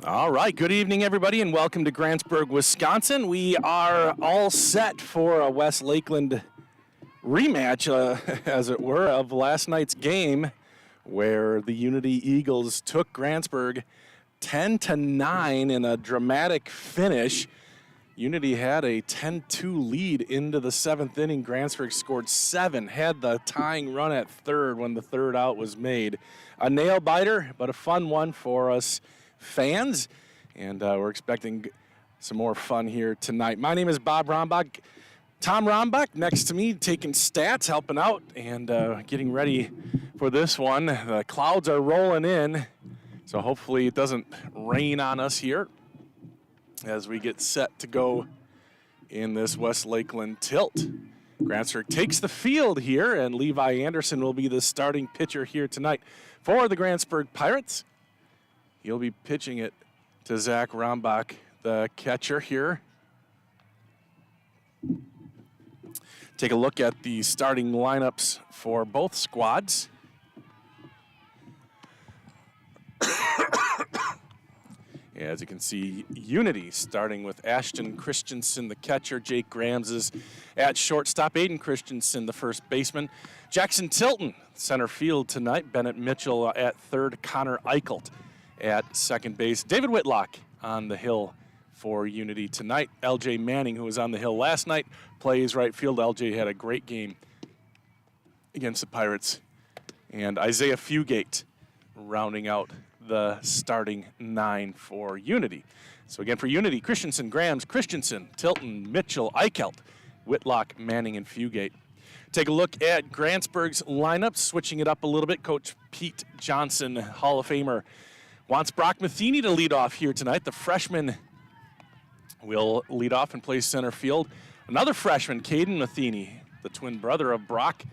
All right, good evening, everybody, and welcome to Grantsburg, Wisconsin. We are all set for a West Lakeland rematch, as it were, of last night's game where the Unity Eagles took Grantsburg 10-9 in a dramatic finish. Unity had a 10-2 lead into the seventh inning. Grantsburg scored 7, had the tying run at third when the third out was made. A nail-biter, but a fun one for us fans, and we're expecting some more fun here tonight. My name is Bob Rombach. Tom Rombach next to me taking stats, helping out, and getting ready for this one. The clouds are rolling in, so hopefully it doesn't rain on us here as we get set to go in this West Lakeland tilt. Grantsburg takes the field here, and Levi Anderson will be the starting pitcher here tonight for the Grantsburg Pirates. He'll be pitching it to Zach Rombach, the catcher here. Take a look at the starting lineups for both squads. As you can see, Unity starting with Ashton Christensen, the catcher. Jake Grams is at shortstop. Aiden Christensen, the first baseman. Jackson Tilton, center field tonight. Bennett Mitchell at third. Connor Eichelt at second base. David Whitlock on the hill for Unity tonight. LJ Manning, who was on the hill last night, plays right field. LJ had a great game against the Pirates. And Isaiah Fugate rounding out the starting 9 for Unity. So again, for Unity, Christensen, Grams, Christensen, Tilton, Mitchell, Eichelt, Whitlock, Manning, and Fugate. Take a look at Grantsburg's lineup, switching it up a little bit. Coach Pete Johnson, Hall of Famer, wants Brock Matheny to lead off here tonight. The freshman will lead off and play center field. Another freshman, Caden Matheny, the twin brother of Brock,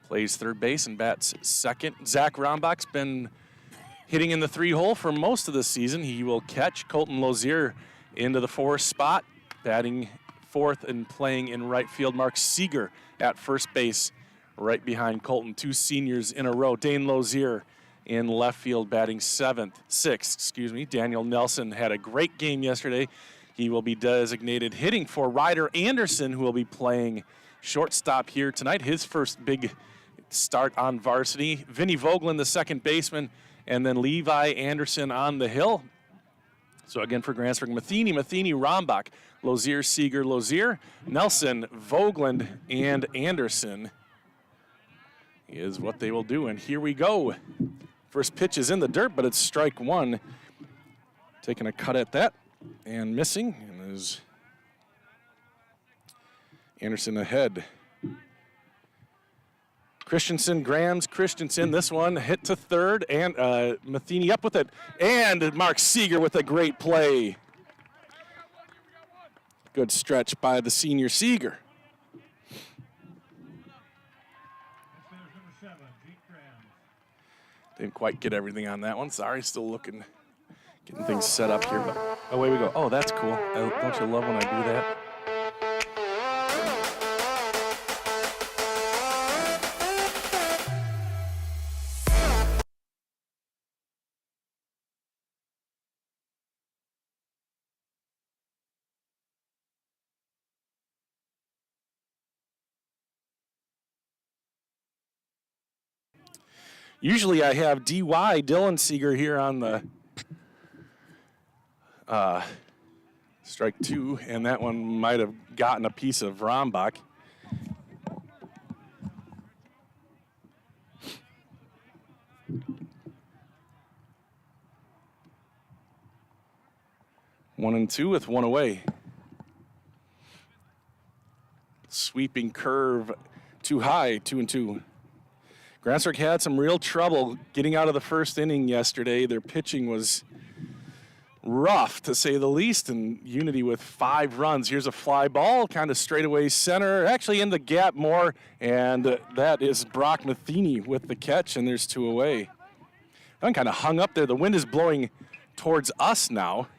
plays third base and bats second. Zach Rombach's been hitting in the 3-hole for most of the season. He will catch. Colton Lozier into the 4th spot, batting 4th and playing in right field. Mark Seeger at first base, right behind Colton. 2 seniors in a row. Dane Lozier in left field, batting 6th. Daniel Nelson had a great game yesterday. He will be designated hitting for Ryder Anderson, who will be playing shortstop here tonight. His first big start on varsity. Vinny Vogelin, the second baseman, and then Levi Anderson on the hill. So again for Grantsburg, Matheny, Rombach, Lozier, Seeger, Lozier, Nelson, Vogelin, and Anderson is what they will do. And here we go. First pitch is in the dirt, but it's strike one. Taking a cut at that and missing, and there's Anderson ahead. Christensen, Grams, Christensen, this one hit to third, and Matheny up with it, and Mark Seeger with a great play. Good stretch by the senior Seeger. Didn't quite get everything on that one. Sorry, still looking, getting things set up here. But away we go. Oh, that's cool. Don't you love when I do that? Usually I have DY Dylan Seeger here on the strike 2, and that one might have gotten a piece of Rombach. One and two with one away. Sweeping curve too high, 2-2. Grantsburg had some real trouble getting out of the first inning yesterday. Their pitching was rough, to say the least, and Unity with 5 runs. Here's a fly ball, kind of straightaway center, actually in the gap more, and that is Brock Matheny with the catch, and there's 2 away. That one kind of hung up there. The wind is blowing towards us now.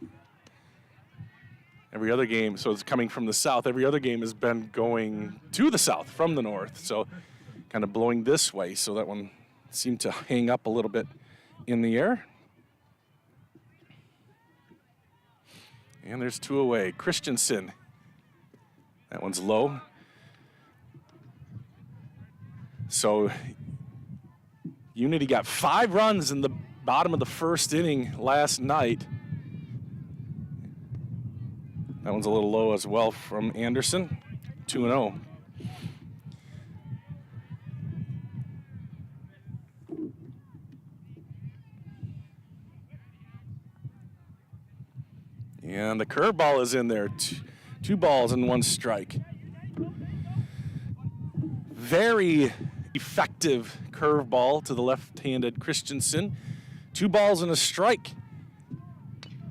Every other game, so it's coming from the south. Every other game has been going to the south from the north, so kind of blowing this way, so that one seemed to hang up a little bit in the air. And there's 2 away. Christensen. That one's low. So Unity got 5 runs in the bottom of the first inning last night. That one's a little low as well from Anderson. 2-0. And the curveball is in there. 2 balls and 1 strike. Very effective curveball to the left-handed Christensen. 2 balls and a strike.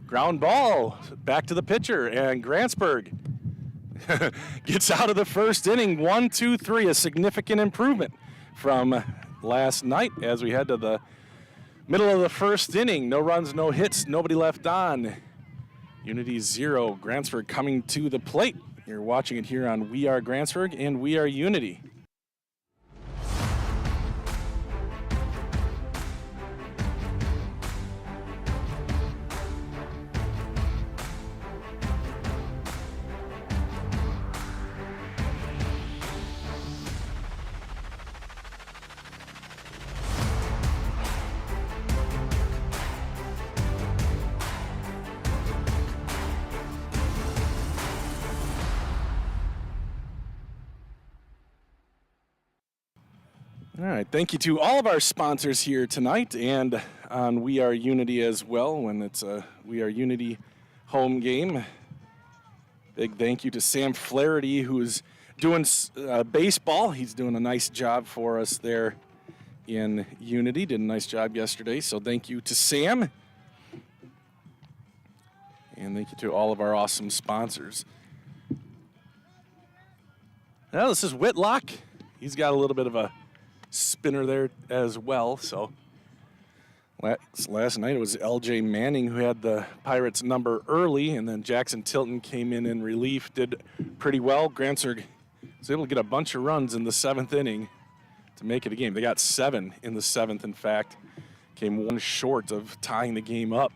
Ground ball back to the pitcher, and Grantsburg gets out of the first inning. 1, 2, 3, a significant improvement from last night as we head to the middle of the first inning. No runs, no hits, nobody left on. Unity 0, Grantsburg coming to the plate. You're watching it here on We Are Grantsburg and We Are Unity. All right, thank you to all of our sponsors here tonight and on We Are Unity as well when it's a We Are Unity home game. Big thank you to Sam Flaherty, who's doing baseball. He's doing a nice job for us there in Unity. Did a nice job yesterday, so thank you to Sam. And thank you to all of our awesome sponsors. Now this is Whitlock. He's got a little bit of a spinner there as well. So last night it was L.J. Manning who had the Pirates number early, and then Jackson Tilton came in relief, did pretty well. Grantsburg was able to get a bunch of runs in the 7th inning to make it a game. They got 7 in the 7th, in fact. Came 1 short of tying the game up.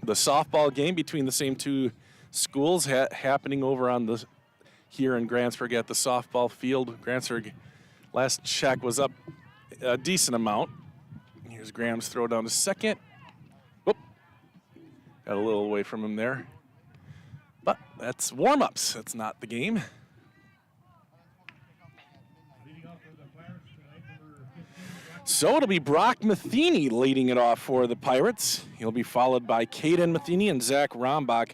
The softball game between the same 2 schools happening over on here in Grantsburg at the softball field. Grantsburg, last check, was up a decent amount. Here's Graham's throw down to second. Whoop. Got a little away from him there. But that's warm-ups. That's not the game. So it'll be Brock Matheny leading it off for the Pirates. He'll be followed by Caden Matheny and Zach Rombach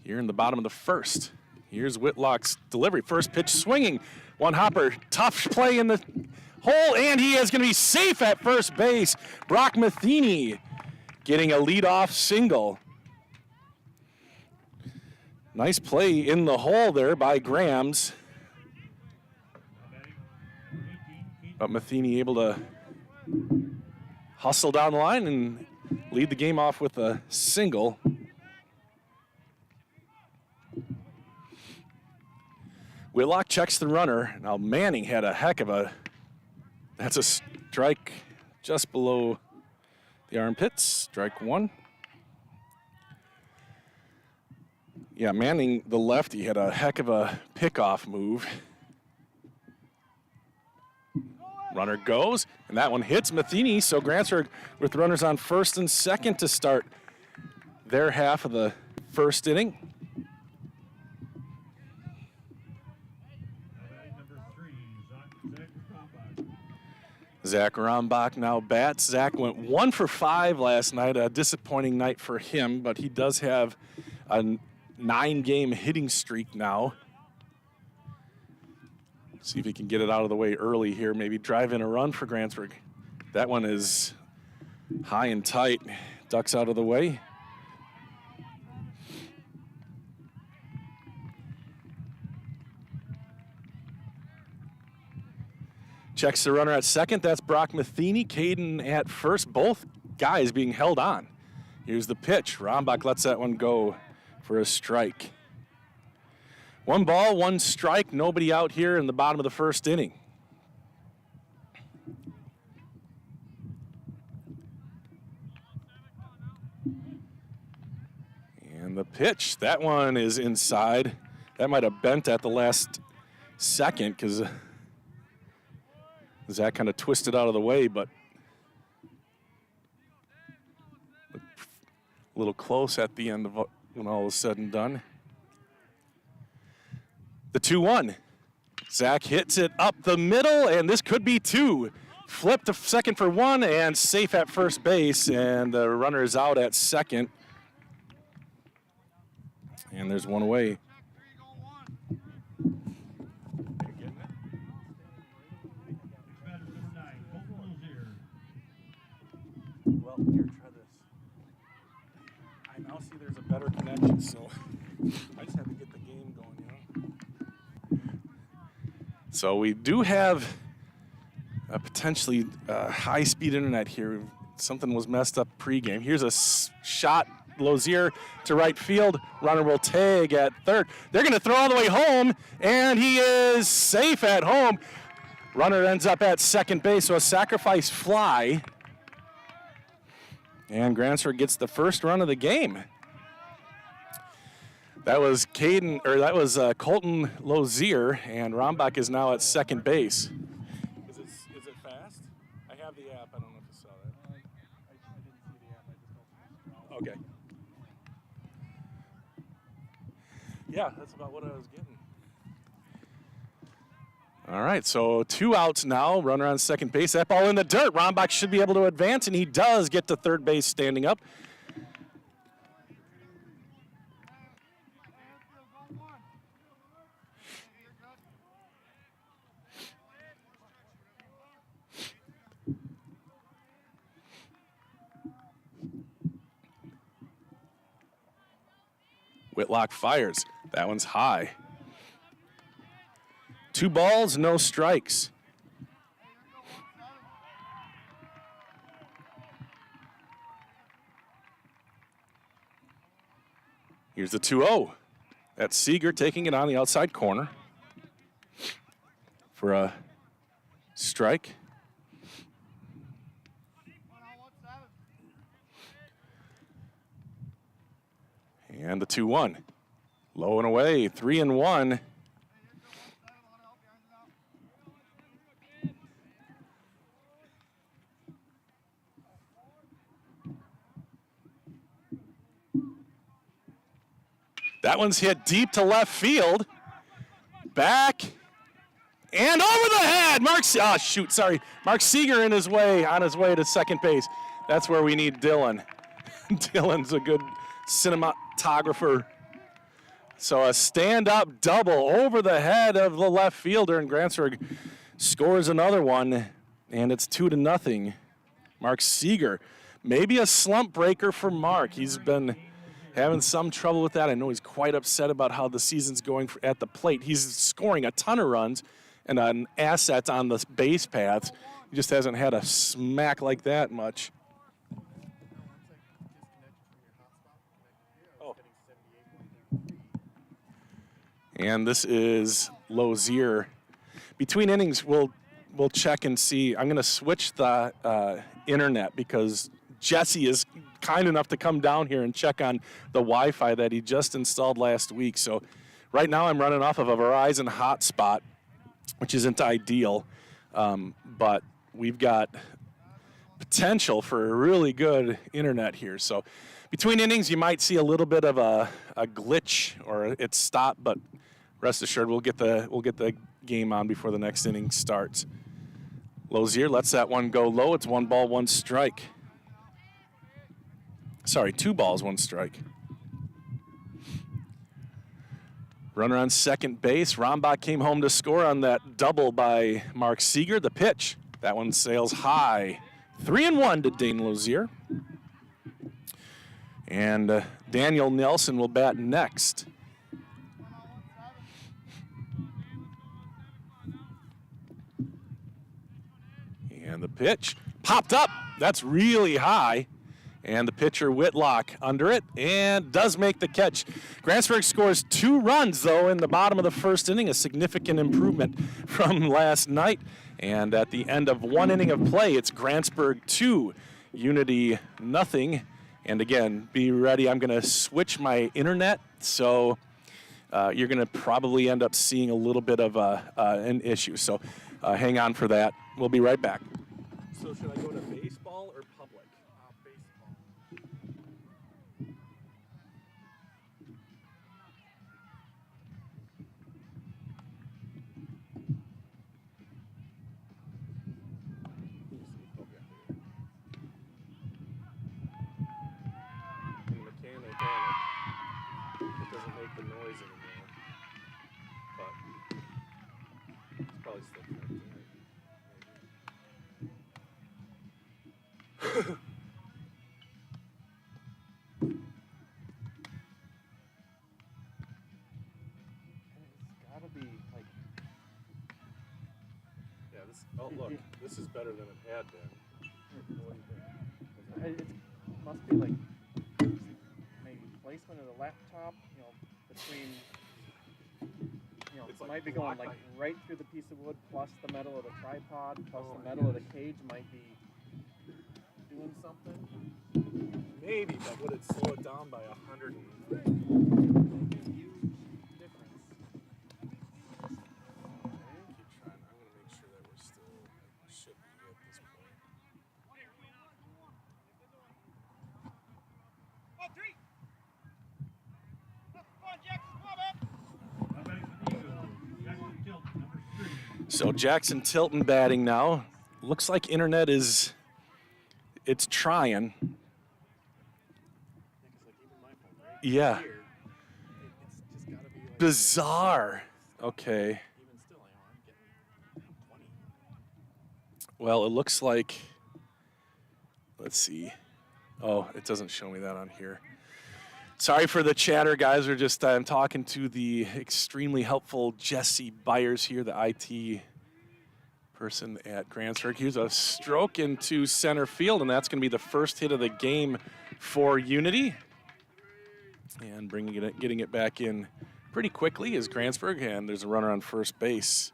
here in the bottom of the first. Here's Whitlock's delivery. First pitch swinging. 1 hopper. Tough play in the hole, and he is going to be safe at first base. Brock Matheny getting a leadoff single. Nice play in the hole there by Grams. But Matheny able to hustle down the line and lead the game off with a single. Whitlock checks the runner. Now Manning had a heck of a, that's a strike just below the armpits. Strike 1. Yeah, Manning, the lefty, had a heck of a pickoff move. Runner goes, and that one hits Matheny, so Grantsburg with runners on first and second to start their half of the first inning. Zach Rombach now bats. Zach went 1 for 5 last night, a disappointing night for him, but he does have a 9-game hitting streak now. See if he can get it out of the way early here, maybe drive in a run for Grantsburg. That one is high and tight, ducks out of the way. Checks the runner at second, that's Brock Matheny. Caden at first, both guys being held on. Here's the pitch. Rombach lets that one go for a strike. 1 ball, 1 strike, nobody out here in the bottom of the first inning. And the pitch, that one is inside. That might have bent at the last second because Zach kind of twisted out of the way, but a little close at the end of when all was said and done. The 2-1. Zach hits it up the middle, and this could be 2. Flip to second for 1, and safe at first base, and the runner is out at second. And there's 1 away. Well, here, try this. I now see there's a better connection, so I just have to get the game going, you know? So we do have a potentially high-speed internet here. Something was messed up pregame. Here's a shot, Lozier to right field. Runner will tag at third. They're going to throw all the way home, and he is safe at home. Runner ends up at second base, so a sacrifice fly. And Grantsburg gets the first run of the game. That was Colton Lozier, and Rombach is now at second base. Is it fast? I have the app. I don't know if you saw that. I didn't see the app. I just don't. Okay. Yeah, that's about what I was getting. All right, so 2 outs now. Runner on second base. That ball in the dirt. Rombach should be able to advance, and he does get to third base standing up. Whitlock fires. That one's high. 2 balls, no strikes. Here's the 2-0. That's Seeger taking it on the outside corner for a strike. And the 2-1. Low and away, 3-1. That one's hit deep to left field. Back and over the head. Mark Seeger on his way to second base. That's where we need Dylan. Dylan's a good cinematographer. So a stand-up double over the head of the left fielder, and Grantsburg scores another one, and it's 2-0. Mark Seeger, maybe a slump breaker for Mark. He's been having some trouble with that. I know he's quite upset about how the season's going at the plate. He's scoring a ton of runs and an asset on the base paths. He just hasn't had a smack like that much. Oh. And this is Lozier. Between innings, we'll check and see. I'm going to switch the internet because Jesse is kind enough to come down here and check on the Wi-Fi that he just installed last week. So right now I'm running off of a Verizon hotspot, which isn't ideal, but we've got potential for a really good internet here. So between innings, you might see a little bit of a glitch or it stopped, but rest assured we'll get the game on before the next inning starts. Lozier lets that one go low. It's 1 ball, 1 strike. Sorry, 2 balls, 1 strike. Runner on second base. Rombach came home to score on that double by Mark Seeger. The pitch, that one sails high. 3-1 to Dane Lozier. And Daniel Nelson will bat next. And the pitch popped up. That's really high. And the pitcher, Whitlock, under it and does make the catch. Grantsburg scores 2 runs, though, in the bottom of the first inning, a significant improvement from last night. And at the end of 1 inning of play, it's Grantsburg 2, Unity nothing. And again, be ready. I'm going to switch my internet, so you're going to probably end up seeing a little bit of an issue. So hang on for that. We'll be right back. So should I go to baseball or public? Baseball. It doesn't make the noise anymore, but it's probably still connected. It's gotta be like, yeah. Oh look, this is better than it had been. What do you think? It must be like maybe placement of the laptop, between, it might be going like right through the piece of wood plus the metal of the tripod plus the metal of the cage might be doing something. Maybe, but would it slow it down by 100? Huge difference. Okay. Keep trying. I'm going to make sure that we're still should be at this point. So Jackson Tilton batting now. Looks like internet is, it's trying. Yeah. Bizarre. Okay. Well, it looks like, let's see. Oh, it doesn't show me that on here. Sorry for the chatter, guys. I'm talking to the extremely helpful Jesse Byers here, the IT person at Grantsburg. Here's a stroke into center field, and that's going to be the first hit of the game for Unity. And getting it back in pretty quickly is Grantsburg, and there's a runner on first base.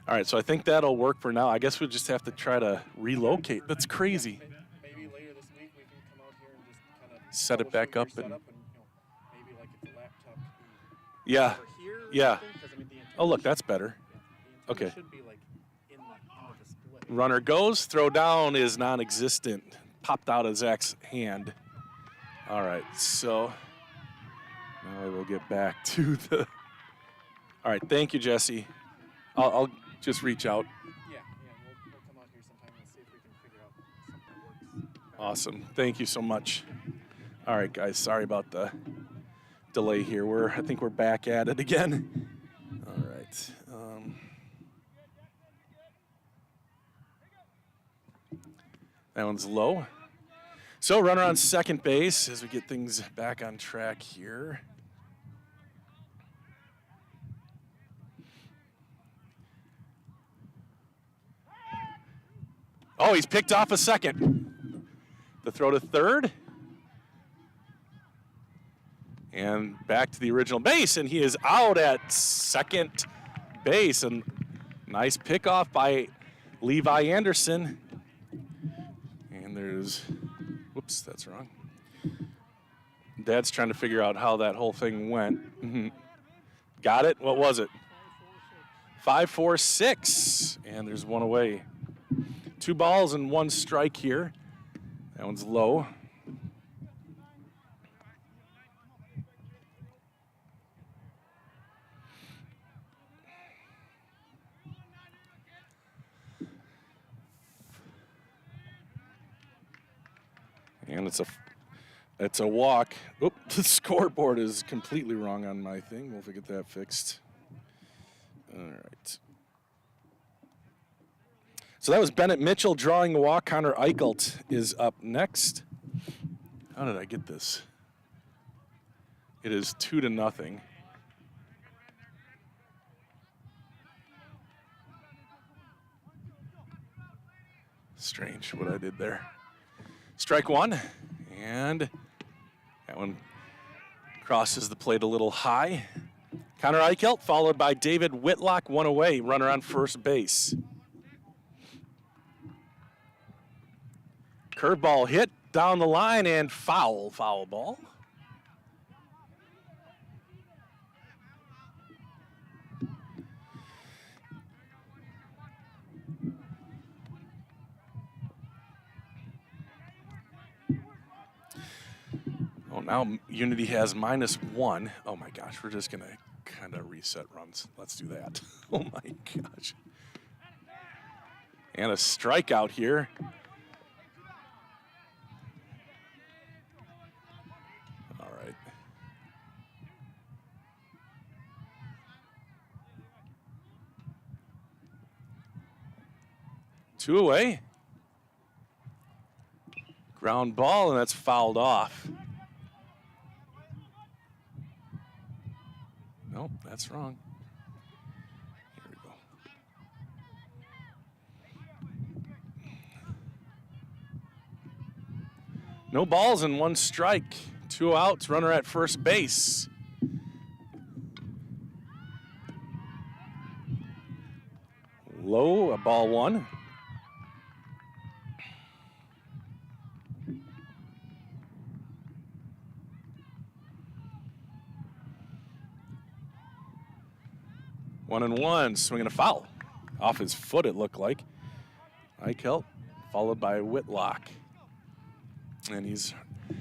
All right, so I think that'll work for now. I guess we'll just have to try to relocate. That's crazy. Maybe later this week we can come out here and just kind of set it back up and maybe like if the laptop could be over here. Yeah. Oh, look, that's better. Okay. Should be like in the display. Runner goes, throw down is non-existent. Popped out of Zach's hand. All right, so now we'll get back to the. All right, thank you, Jesse. I'll just reach out. Yeah, we'll come out here sometime and see if we can figure out something that works. Awesome, thank you so much. All right, guys, sorry about the delay here. I think we're back at it again. All right. That one's low. So runner on second base as we get things back on track here. Oh, he's picked off a second. The throw to third. And back to the original base, and he is out at second base. And nice pickoff by Levi Anderson. And there's, whoops, that's wrong. Dad's trying to figure out how that whole thing went. Got it? What was it? 5-4-6. And there's one away. 2 balls and 1 strike here. That one's low. And it's a walk. Oop, the scoreboard is completely wrong on my thing. We'll get that fixed. All right. So that was Bennett Mitchell drawing a walk. Connor Eichelt is up next. How did I get this? It is 2-0. Strange what I did there. Strike one, and that one crosses the plate a little high. Connor Eichelt followed by David Whitlock, one away, runner on first base. Curveball hit down the line and foul ball. Oh, now Unity has -1. Oh my gosh, we're just gonna kind of reset runs. Let's do that. Oh my gosh. And a strikeout here. All right. Two away. Ground ball, and that's fouled off. Nope, that's wrong. Here we go. No balls and one strike. 2 outs, runner at first base. Low, a ball one. One and one, swinging a foul. Off his foot, it looked like. Eichelt, followed by Whitlock. And he's a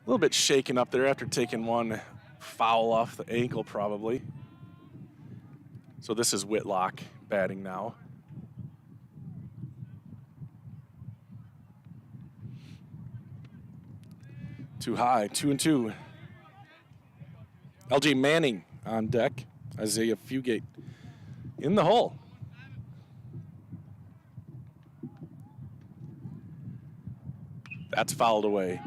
little bit shaken up there after taking one foul off the ankle, probably. So this is Whitlock batting now. Too high, 2-2. LJ Manning on deck. Isaiah Fugate in the hole. That's fouled away.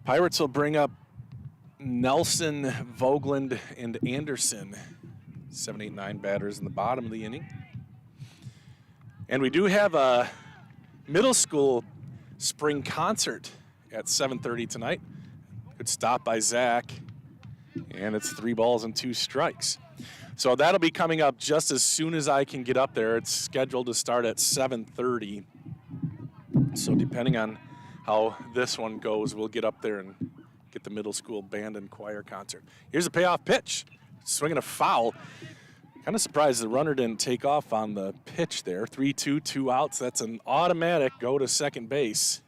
Pirates will bring up Nelson, Vogeland, and Anderson. 7, 8, 9 batters in the bottom of the inning. And we do have a middle school spring concert at 7:30 tonight. Good stop by Zach. And it's 3 balls and 2 strikes. So that'll be coming up just as soon as I can get up there. It's scheduled to start at 7:30. So depending on how this one goes, we'll get up there and get the middle school band and choir concert. Here's a payoff pitch. Swinging a foul. Kind of surprised the runner didn't take off on the pitch there. 3-2, 2 outs. That's an automatic go to second base.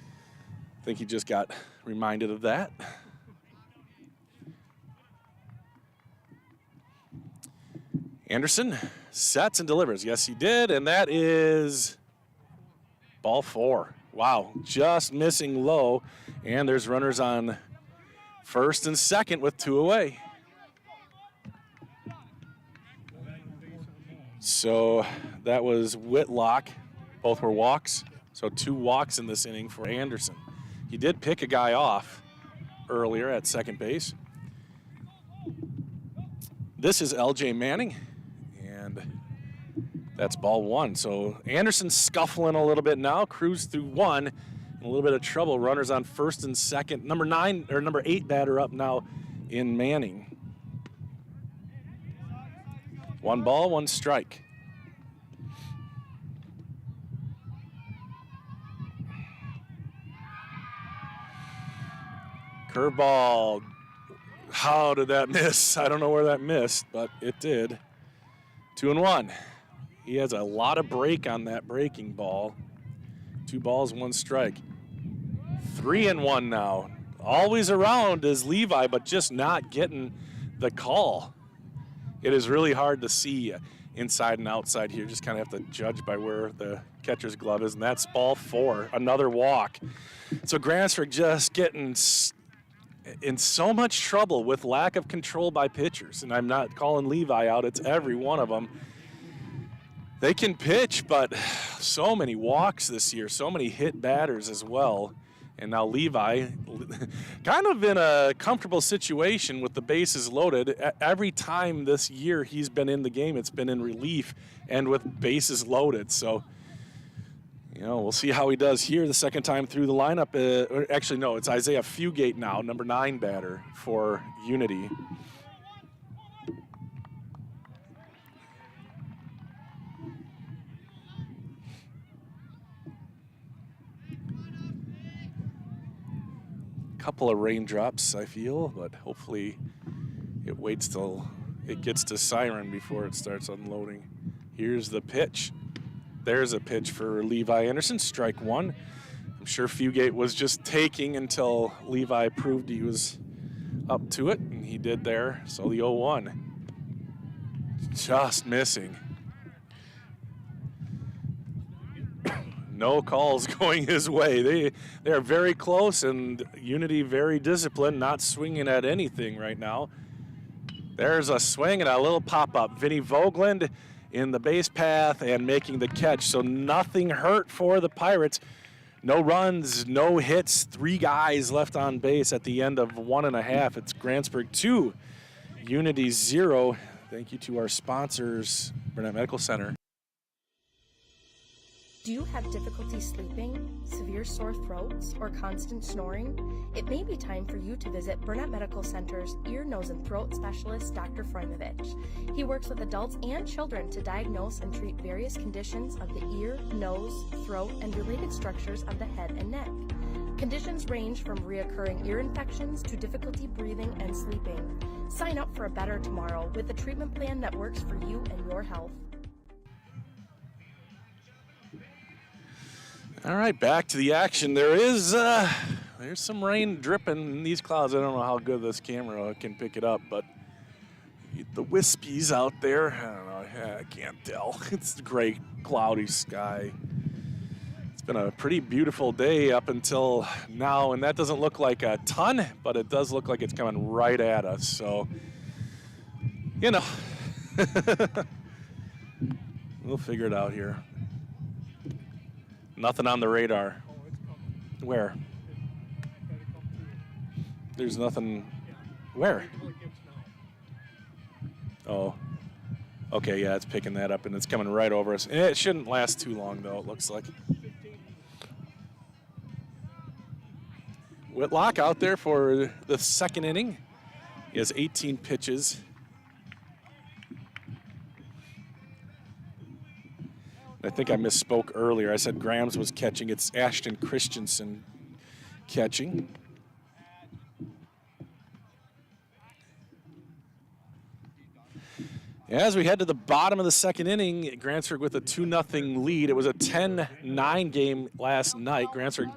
I think he just got reminded of that. Anderson sets and delivers. Yes, he did, and that is ball 4. Wow, just missing low, and there's runners on first and second with 2 away. So that was Whitlock. Both were walks. So 2 walks in this inning for Anderson. He did pick a guy off earlier at second base. This is LJ Manning, and that's ball 1. So Anderson's scuffling a little bit now, cruised through 1, a little bit of trouble. Runners on first and second. Number 8 batter up now in Manning. 1 ball, 1 strike. Curveball. How did that miss? I don't know where that missed, but it did. 2-1. He has a lot of break on that breaking ball. 2 balls, 1 strike. 3-1 now. Always around is Levi, but just not getting the call. It is really hard to see inside and outside here. Just kind of have to judge by where the catcher's glove is, and that's ball 4, another walk. So Grantsburg just getting in so much trouble with lack of control by pitchers, and I'm not calling Levi out, it's every one of them. They can pitch, but so many walks this year, so many hit batters as well, And now Levi, kind of in a comfortable situation with the bases loaded. Every time this year he's been in the game, it's been in relief and with bases loaded. So, we'll see how he does here the second time through the lineup. Actually, no, it's Isaiah Fugate now, number 9 batter for Unity. Couple of raindrops, I feel, but hopefully it waits till it gets to siren before it starts unloading. Here's the pitch. There's a pitch for Levi Anderson, strike 1. I'm sure Fugate was just taking until Levi proved he was up to it, and he did there. So the 0-1, just missing. No calls going his way. They are very close, and Unity very disciplined, not swinging at anything right now. There's a swing and a little pop-up. Vinny Vogland in the base path and making the catch. So nothing hurt for the Pirates. No runs, no hits, 3 guys left on base at the end of 1.5. It's Grantsburg 2, Unity 0. Thank you to our sponsors, Burnett Medical Center. Do you have difficulty sleeping, severe sore throats, or constant snoring? It may be time for you to visit Burnett Medical Center's ear, nose, and throat specialist, Dr. Freumovich. He works with adults and children to diagnose and treat various conditions of the ear, nose, throat, and related structures of the head and neck. Conditions range from reoccurring ear infections to difficulty breathing and sleeping. Sign up for a better tomorrow with a treatment plan that works for you and your health. All right, back to the action. There's some rain dripping in these clouds. I don't know how good this camera can pick it up, but the wispies out there, I don't know, I can't tell. It's a gray, cloudy sky. It's been a pretty beautiful day up until now, and that doesn't look like a ton, but it does look like it's coming right at us. So, we'll figure it out here. Nothing on the radar. Where? There's nothing. Where? Oh. Okay, yeah, it's picking that up, and it's coming right over us. And it shouldn't last too long, though, it looks like. Whitlock out there for the second inning. He has 18 pitches. I think I misspoke earlier. I said Grams was catching. It's Ashton Christensen catching. As we head to the bottom of the second inning, Grantsburg with a 2-0 lead. It was a 10-9 game last night. Grantsburg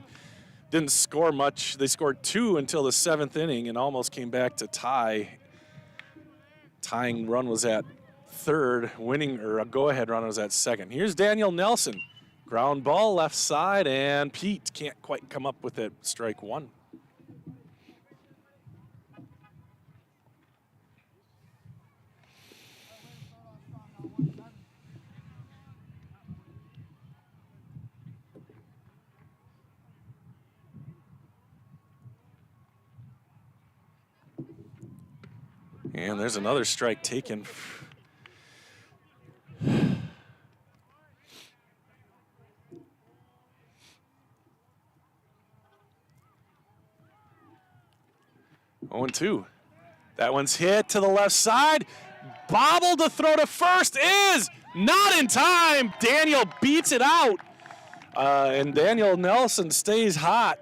didn't score much. They scored 2 until the 7th inning and almost came back to tie. Tying run was at third, a go-ahead run was at second. Here's Daniel Nelson. Ground ball left side, and Pete can't quite come up with it. Strike 1. And there's another strike taken. Oh, 0-2. That one's hit to the left side. Bobble to throw to first is not in time. Daniel beats it out. And Daniel Nelson stays hot.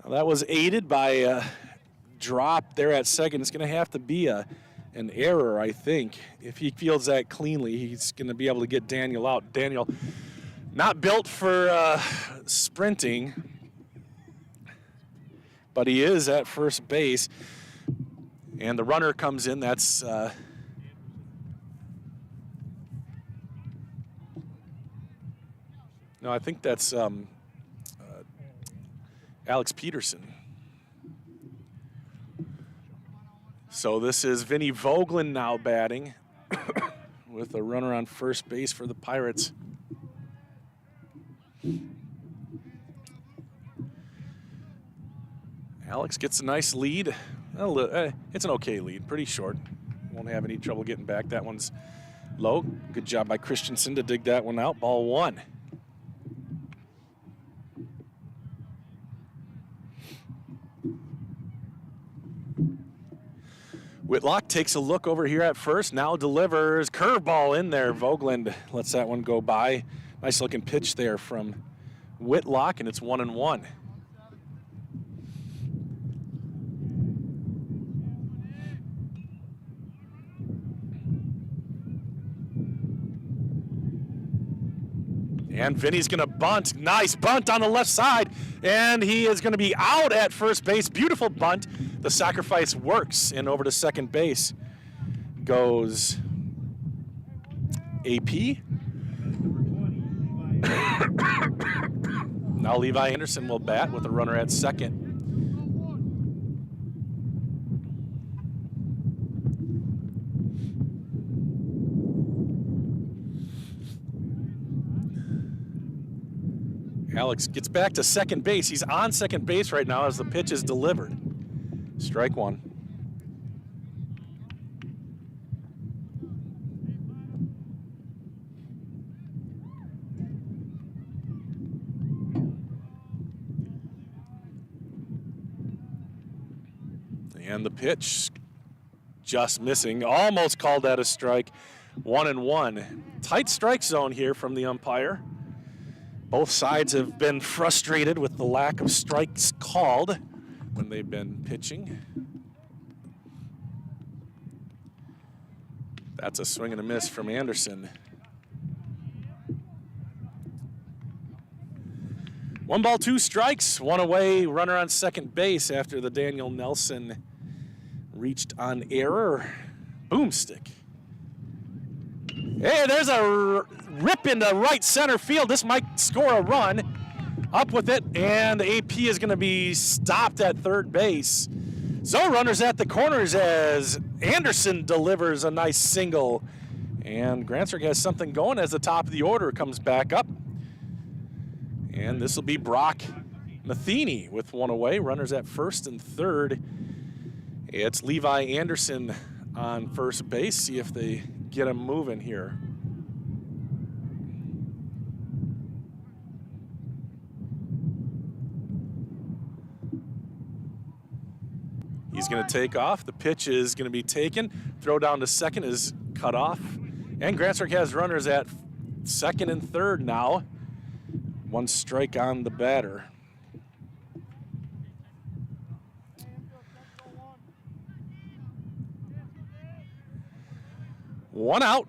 That was aided by a drop there at second. It's going to have to be an error, I think. If he fields that cleanly, he's going to be able to get Daniel out. Daniel, not built for sprinting, but he is at first base. And the runner comes in. That's no, I think that's Alex Peterson. So this is Vinny Vogland now batting with a runner on first base for the Pirates. Alex gets a nice lead. It's an okay lead, pretty short. Won't have any trouble getting back. That one's low. Good job by Christensen to dig that one out. Ball 1. Whitlock takes a look over here at first, now delivers. Curveball in there. Vogeland lets that one go by. Nice looking pitch there from Whitlock, and it's 1-1. And Vinny's going to bunt. Nice bunt on the left side. And he is going to be out at first base. Beautiful bunt. The sacrifice works. And over to second base goes AP. Now Levi Anderson will bat with a runner at second. Alex gets back to second base. He's on second base right now as the pitch is delivered. Strike 1. And the pitch just missing. Almost called that a strike. 1-1. Tight strike zone here from the umpire. Both sides have been frustrated with the lack of strikes called when they've been pitching. That's a swing and a miss from Anderson. 1 ball, 2 strikes, 1 away, runner on second base after the Daniel Nelson reached on error. Boomstick. Hey, there's a rip into right center field. This might score a run. Up with it, and AP is going to be stopped at third base. So runners at the corners as Anderson delivers a nice single. And Grantsburg has something going as the top of the order comes back up. And this will be Brock Matheny with 1 away. Runners at first and third. It's Levi Anderson on first base. See if they get him moving here. He's going to take off. The pitch is going to be taken. Throw down to second is cut off. And Grantsburg has runners at second and third now. 1 strike on the batter. One out.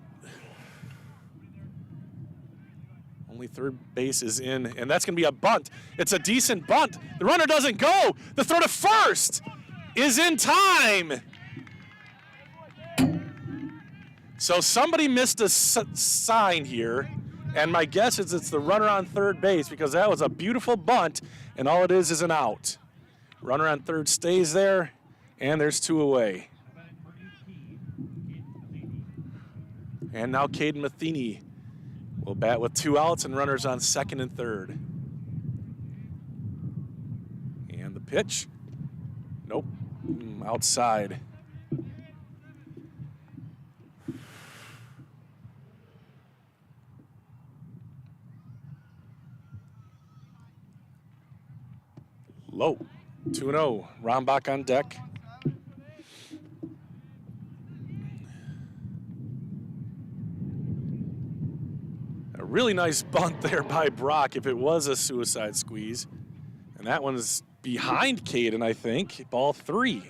Only third base is in, and that's going to be a bunt. It's a decent bunt. The runner doesn't go. The throw to first is in time. So somebody missed a sign here, and my guess is it's the runner on third base because that was a beautiful bunt, and all it is an out. Runner on third stays there, and there's 2 away. And now Caden Matheny will bat with 2 outs and runners on second and third. And the pitch, nope, outside. Low, 2-0, Rombach on deck. Really nice bunt there by Brock if it was a suicide squeeze. And that one's behind Caden, I think. Ball 3.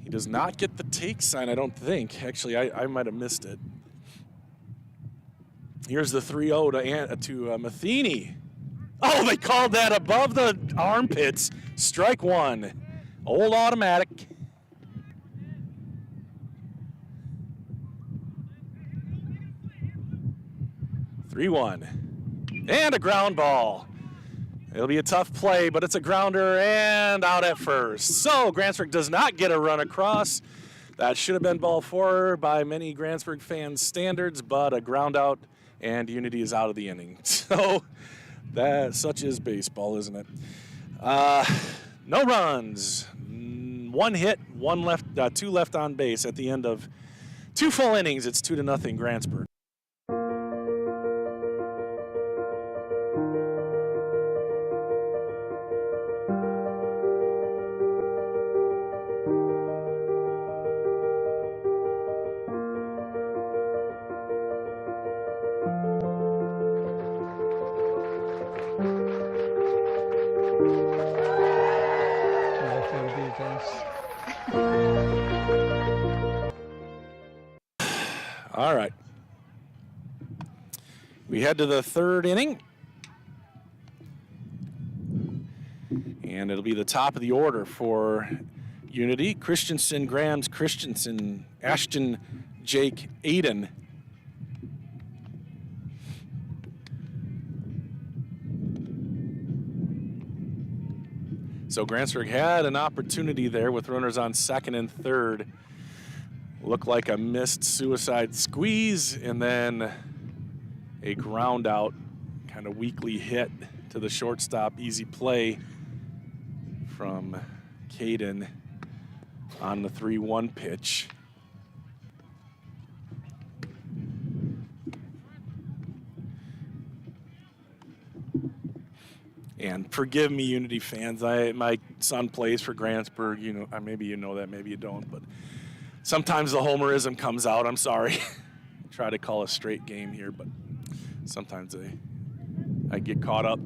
He does not get the take sign, I don't think. Actually, I might have missed it. Here's the 3-0 to Matheny. Oh, they called that above the armpits. Strike 1. Old automatic. 3-1. And a ground ball. It'll be a tough play, but it's a grounder and out at first. So Grantsburg does not get a run across. That should have been ball 4 by many Grantsburg fans' standards, but a ground out and Unity is out of the inning. So Such is baseball, isn't it? No runs, 1 hit, 2 left on base at the end of 2 full innings. It's 2-0 Grantsburg. All right. We head to the 3rd inning. And it'll be the top of the order for Unity. Christensen, Grams, Christensen, Ashton, Jake, Aiden. So Grantsburg had an opportunity there with runners on 2nd and 3rd. Looked like a missed suicide squeeze, and then a ground out, kind of weakly hit to the shortstop. Easy play from Caden on the 3-1 pitch. And forgive me, Unity fans. My son plays for Grantsburg. You know, maybe you know that, maybe you don't. But sometimes the homerism comes out. I'm sorry. Try to call a straight game here, but sometimes I get caught up.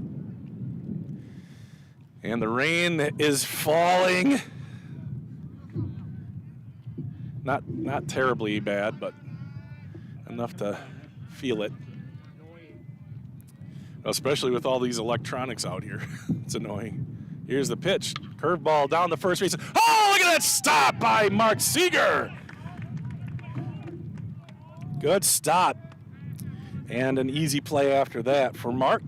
And the rain is falling. Not terribly bad, but enough to feel it. Especially with all these electronics out here. It's annoying. Here's the pitch. Curveball down the first base. Oh, look at that stop by Mark Seeger. Good stop. And an easy play after that for Mark.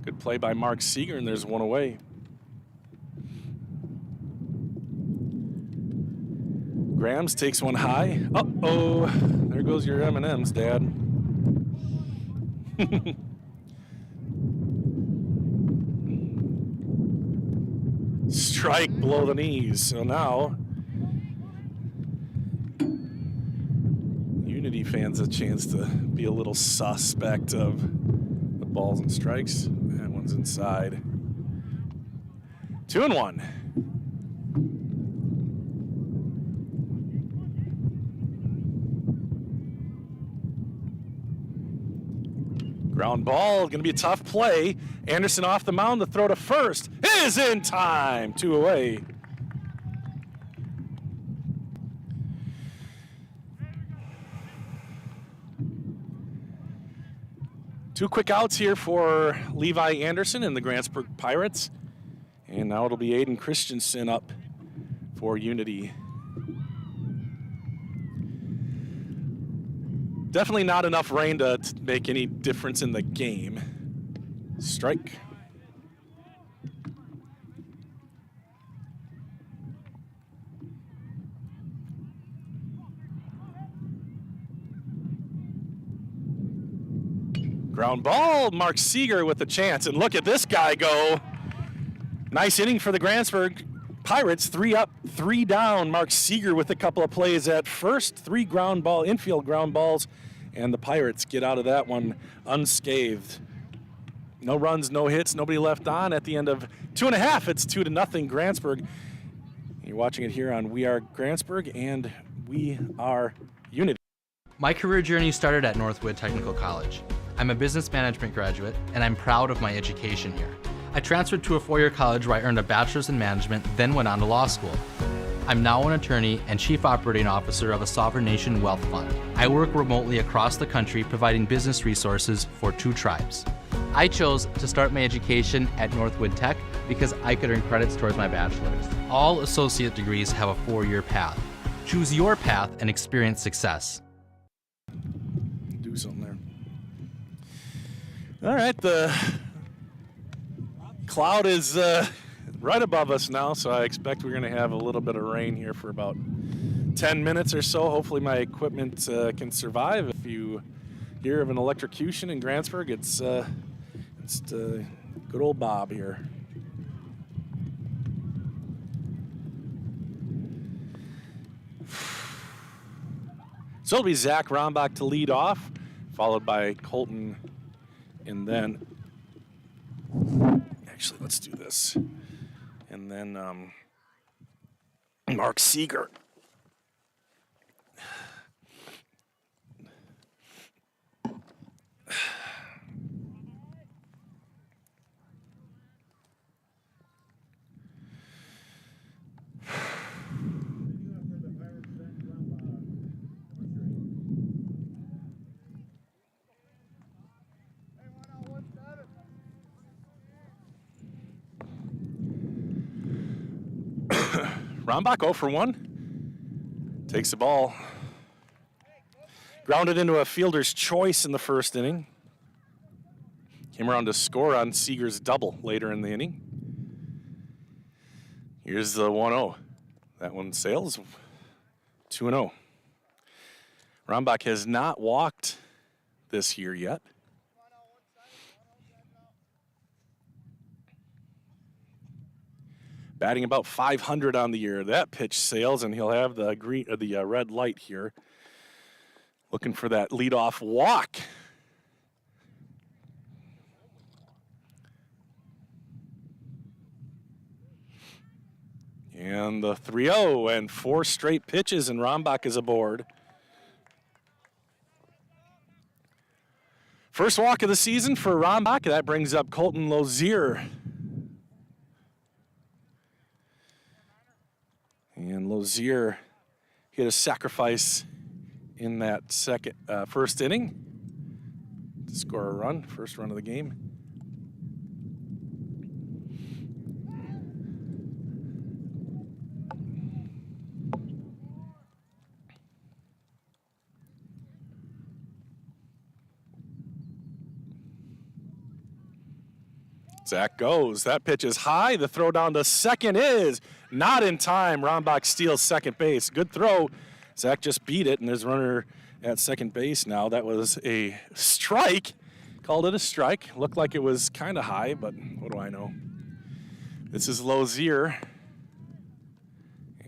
Good play by Mark Seeger, and there's one away. Grams takes one high. Uh-oh, there goes your M&Ms, Dad. Strike below the knees. So now, Unity fans a chance to be a little suspect of the balls and strikes. That one's inside. 2-1. Ground ball, going to be a tough play. Anderson off the mound, the throw to first is in time. 2 away. Two quick outs here for Levi Anderson and the Grantsburg Pirates. And now it'll be Aiden Christensen up for Unity. Definitely not enough rain to make any difference in the game. Strike. Ground ball, Mark Seeger with the chance. And look at this guy go. Nice inning for the Grantsburg Pirates. 3 up, 3 down. Mark Seeger with a couple of plays at first. 3 infield ground balls. And the Pirates get out of that one unscathed. No runs, no hits, nobody left on at the end of 2.5. It's 2-0 Grantsburg. You're watching it here on We Are Grantsburg and We Are Unity. My career journey started at Northwood Technical College. I'm a business management graduate, and I'm proud of my education here. I transferred to a 4-year college where I earned a bachelor's in management, then went on to law school. I'm now an attorney and chief operating officer of a sovereign nation wealth fund. I work remotely across the country providing business resources for 2 tribes. I chose to start my education at Northwood Tech because I could earn credits towards my bachelor's. All associate degrees have a 4-year path. Choose your path and experience success. Do something there. All right, the cloud is right above us now, so I expect we're going to have a little bit of rain here for about 10 minutes or so. Hopefully my equipment can survive. If you hear of an electrocution in Grantsburg, it's good old Bob here. So it'll be Zach Rombach to lead off, followed by Colton, and then, actually, let's do this. And then Mark Seeger. Rombach 0 for 1. Takes the ball. Grounded into a fielder's choice in the first inning. Came around to score on Seeger's double later in the inning. Here's the 1-0. That one sails. 2-0. Rombach has not walked this year yet. Batting about 500 on the year. That pitch sails, and he'll have the green, the red light here. Looking for that leadoff walk. And the 3-0, and 4 straight pitches, and Rombach is aboard. First walk of the season for Rombach. That brings up Colton Lozier. And Lozier hit a sacrifice in that first inning to score a run, first run of the game. Zach goes. That pitch is high. The throw down to second is not in time. Rombach steals second base. Good throw. Zach just beat it, and there's a runner at second base now. That was a strike. Called it a strike. Looked like it was kind of high, but what do I know? This is Lozier.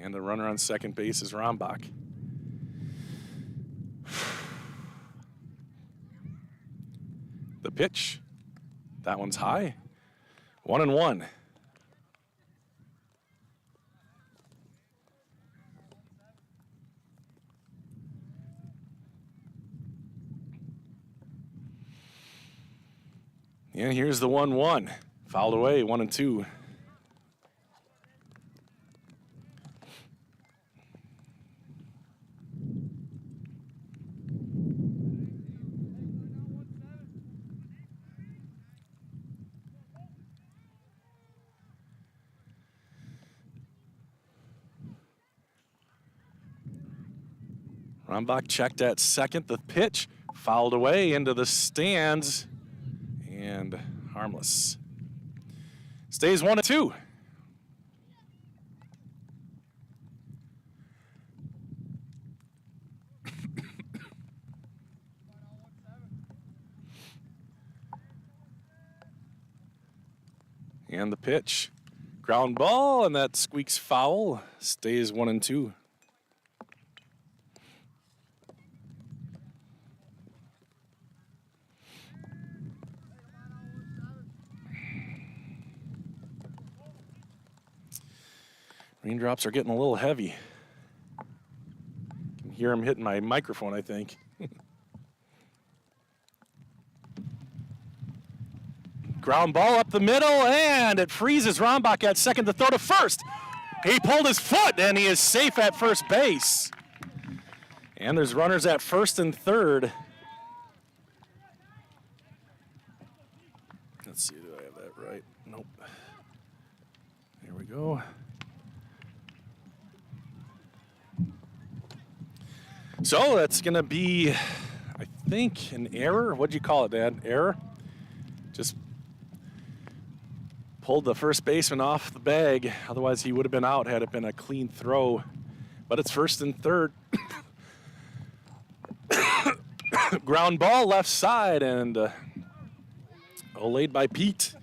And the runner on second base is Rombach. The pitch. That one's high. 1-1. And here's the 1-1. Fouled away, 1-2. Rombach checked at second. The pitch fouled away into the stands and harmless. Stays 1-2. And the pitch. Ground ball, and that squeaks foul. Stays 1-2. Raindrops are getting a little heavy. Can hear them hitting my microphone, I think. Ground ball up the middle, and it freezes Rombach at second to throw to first. He pulled his foot, and he is safe at first base. And there's runners at first and third. Let's see, do I have that right? Nope. Here we go. So that's going to be, I think, an error. What'd you call it, Dad? Error? Just pulled the first baseman off the bag. Otherwise, he would have been out had it been a clean throw. But it's first and third. Ground ball left side and laid by Pete.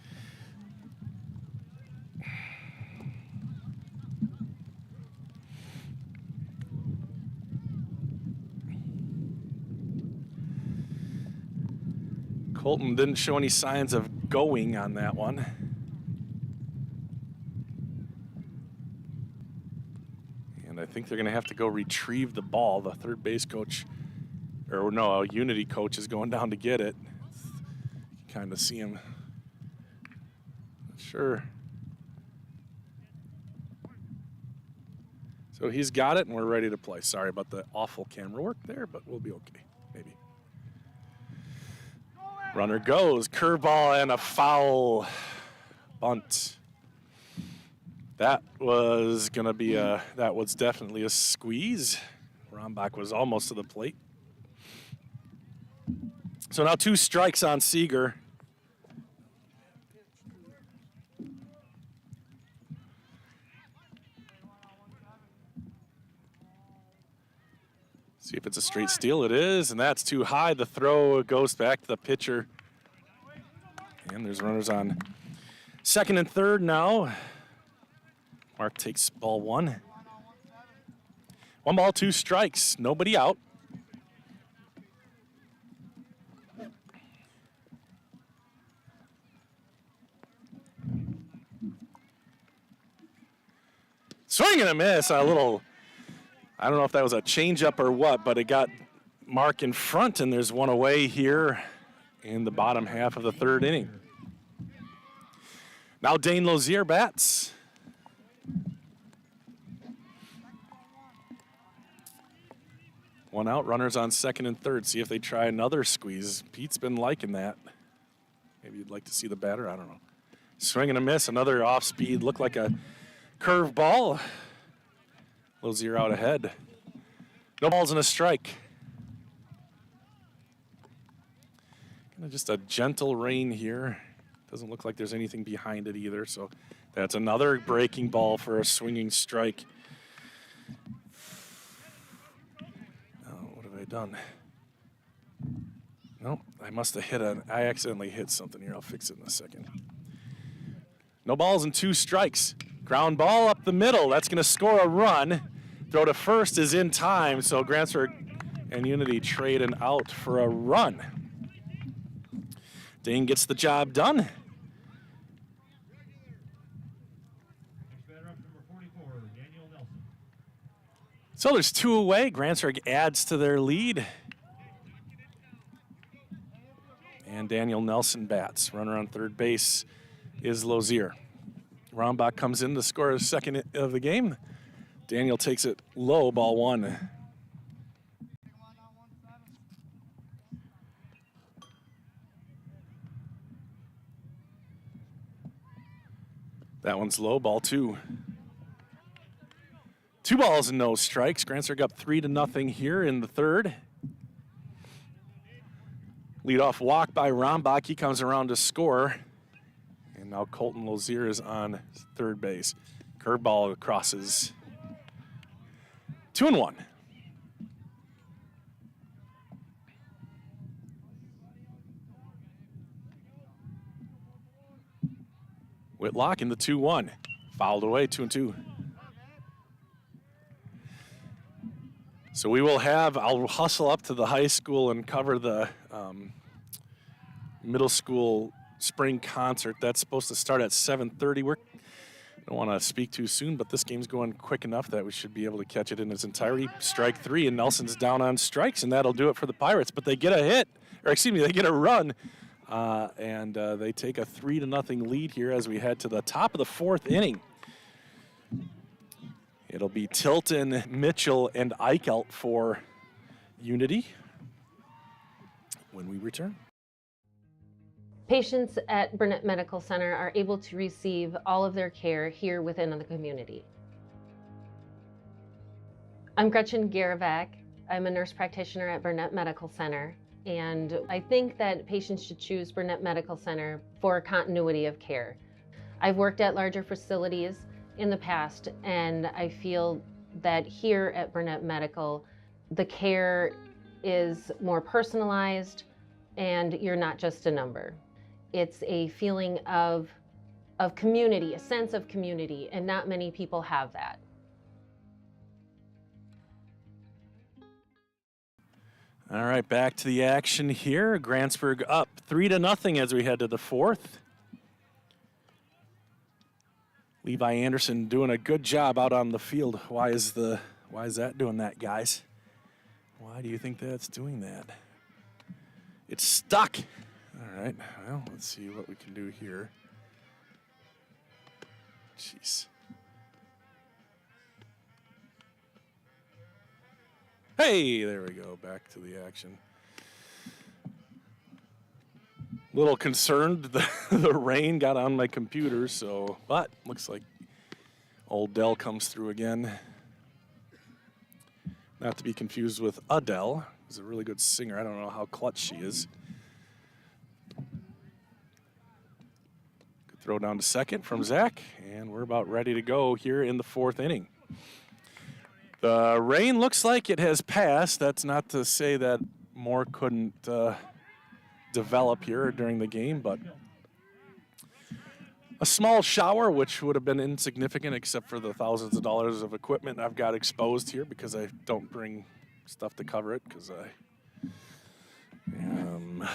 Colton didn't show any signs of going on that one. And I think they're going to have to go retrieve the ball. The third base coach, or no, a Unity coach is going down to get it. You can kind of see him. Sure. So he's got it, and we're ready to play. Sorry about the awful camera work there, but we'll be okay, maybe. Runner goes, curveball and a foul bunt. That was gonna be that was definitely a squeeze. Rombach was almost to the plate. So now 2 strikes on Seeger. See if it's a straight steal. It is, and that's too high. The throw goes back to the pitcher. And there's runners on second and third now. Mark takes ball 1. 1 ball, 2 strikes. Nobody out. Swing and a miss. A little, I don't know if that was a changeup or what, but it got Mark in front, and there's one away here in the bottom half of the third inning. Now Dane Lozier bats. One out, runners on second and third. See if they try another squeeze. Pete's been liking that. Maybe you'd like to see the batter, I don't know. Swing and a miss, another off speed, looked like a curve ball. Lozier out ahead. No balls and a strike. Kind of just a gentle rain here. Doesn't look like there's anything behind it either, so that's another breaking ball for a swinging strike. Oh, what have I done? No, I must have I accidentally hit something here. I'll fix it in a second. No balls and 2 strikes. Ground ball up the middle. That's going to score a run. Throw to first is in time, so Grantsburg and Unity trade an out for a run. Dane gets the job done. So there's 2 away. Grantsburg adds to their lead. And Daniel Nelson bats. Runner on third base is Lozier. Rombach comes in to score his second of the game. Daniel takes it low, ball 1. That one's low, ball 2. 2 balls and no strikes. Grantsburg up 3-0 here in the third. Leadoff walk by Rombach. He comes around to score. And now Colton Lozier is on third base. Curveball crosses. 2-1. Whitlock in the 2-1. Fouled away, 2-2. So we will have, I'll hustle up to the high school and cover the middle school spring concert. That's supposed to start at 7:30. I don't want to speak too soon, but this game's going quick enough that we should be able to catch it in its entirety. Strike 3, and Nelson's down on strikes, and that'll do it for the Pirates. But they get a hit, or excuse me, they get a run, and they take a 3-0 lead here as we head to the top of the 4th inning. It'll be Tilton, Mitchell, and Eichelt for Unity when we return. Patients at Burnett Medical Center are able to receive all of their care here within the community. I'm Gretchen Garavak. I'm a nurse practitioner at Burnett Medical Center, and I think that patients should choose Burnett Medical Center for continuity of care. I've worked at larger facilities in the past, and I feel that here at Burnett Medical, the care is more personalized and you're not just a number. It's a feeling of community, a sense of community, and not many people have that. All right, back to the action here. Grantsburg up 3-0 as we head to the fourth. Levi Anderson doing a good job out on the field. Why is that doing that, guys? Why do you think that's doing that? It's stuck. All right, well, let's see what we can do here. Jeez. Hey, there we go, back to the action. Little concerned the rain got on my computer, but looks like old Dell comes through again. Not to be confused with Adele, who's a really good singer. I don't know how clutch she is. Good throw down to second from Zach, and we're about ready to go here in the fourth inning. The rain looks like it has passed. That's not to say that more couldn't develop here during the game, but a small shower, which would have been insignificant except for the thousands of dollars of equipment I've got exposed here because I don't bring stuff to cover it because I am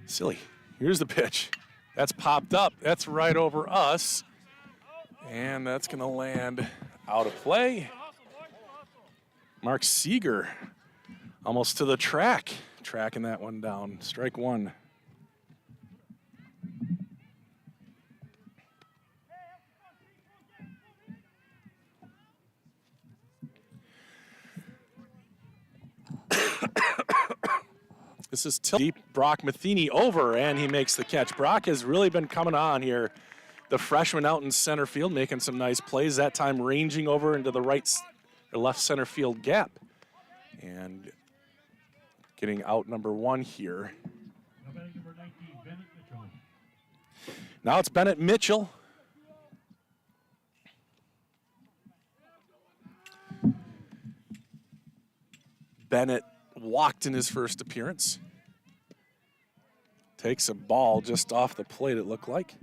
silly. Here's the pitch. That's popped up. That's right over us, and that's going to land out of play. Mark Seeger almost to the track. Tracking that one down. Strike one. This is deep. Brock Matheny over, and he makes the catch. Brock has really been coming on here. The freshman out in center field making some nice plays, that time ranging over into the left center field gap. And getting out number one here. Now it's Bennett Mitchell. Bennett walked in his first appearance. Takes a ball just off the plate, it looked like.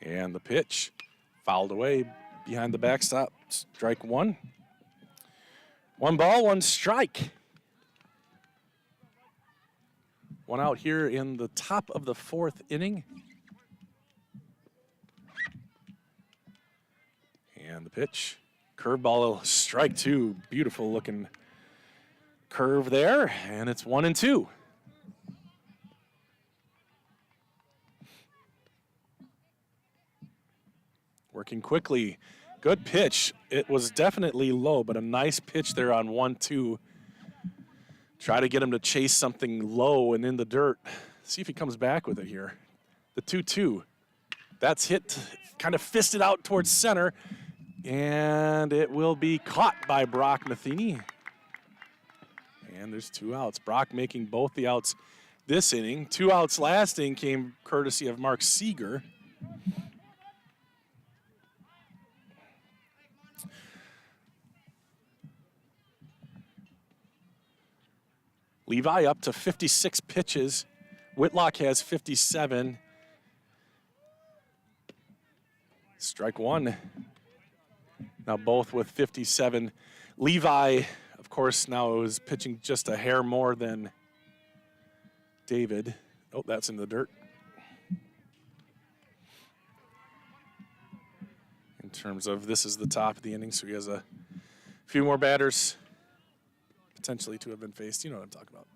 And the pitch fouled away behind the backstop. Strike one. 1 ball, 1 strike. One out here in the top of the fourth inning. And the pitch. Curveball, strike two. Beautiful looking curve there. And it's 1-2. Working quickly. Good pitch. It was definitely low, but a nice pitch there on 1-2. Try to get him to chase something low and in the dirt. See if he comes back with it here. The 2-2. That's hit, kind of fisted out towards center, and it will be caught by Brock Matheny. And there's 2 outs. Brock making both the outs this inning. 2 outs last inning came courtesy of Mark Seeger. Levi up to 56 pitches. Whitlock has 57. Strike one. Now both with 57. Levi, of course, now is pitching just a hair more than David. Oh, that's in the dirt. In terms of this is the top of the inning, so he has a few more batters potentially to have been faced. You know what I'm talking about.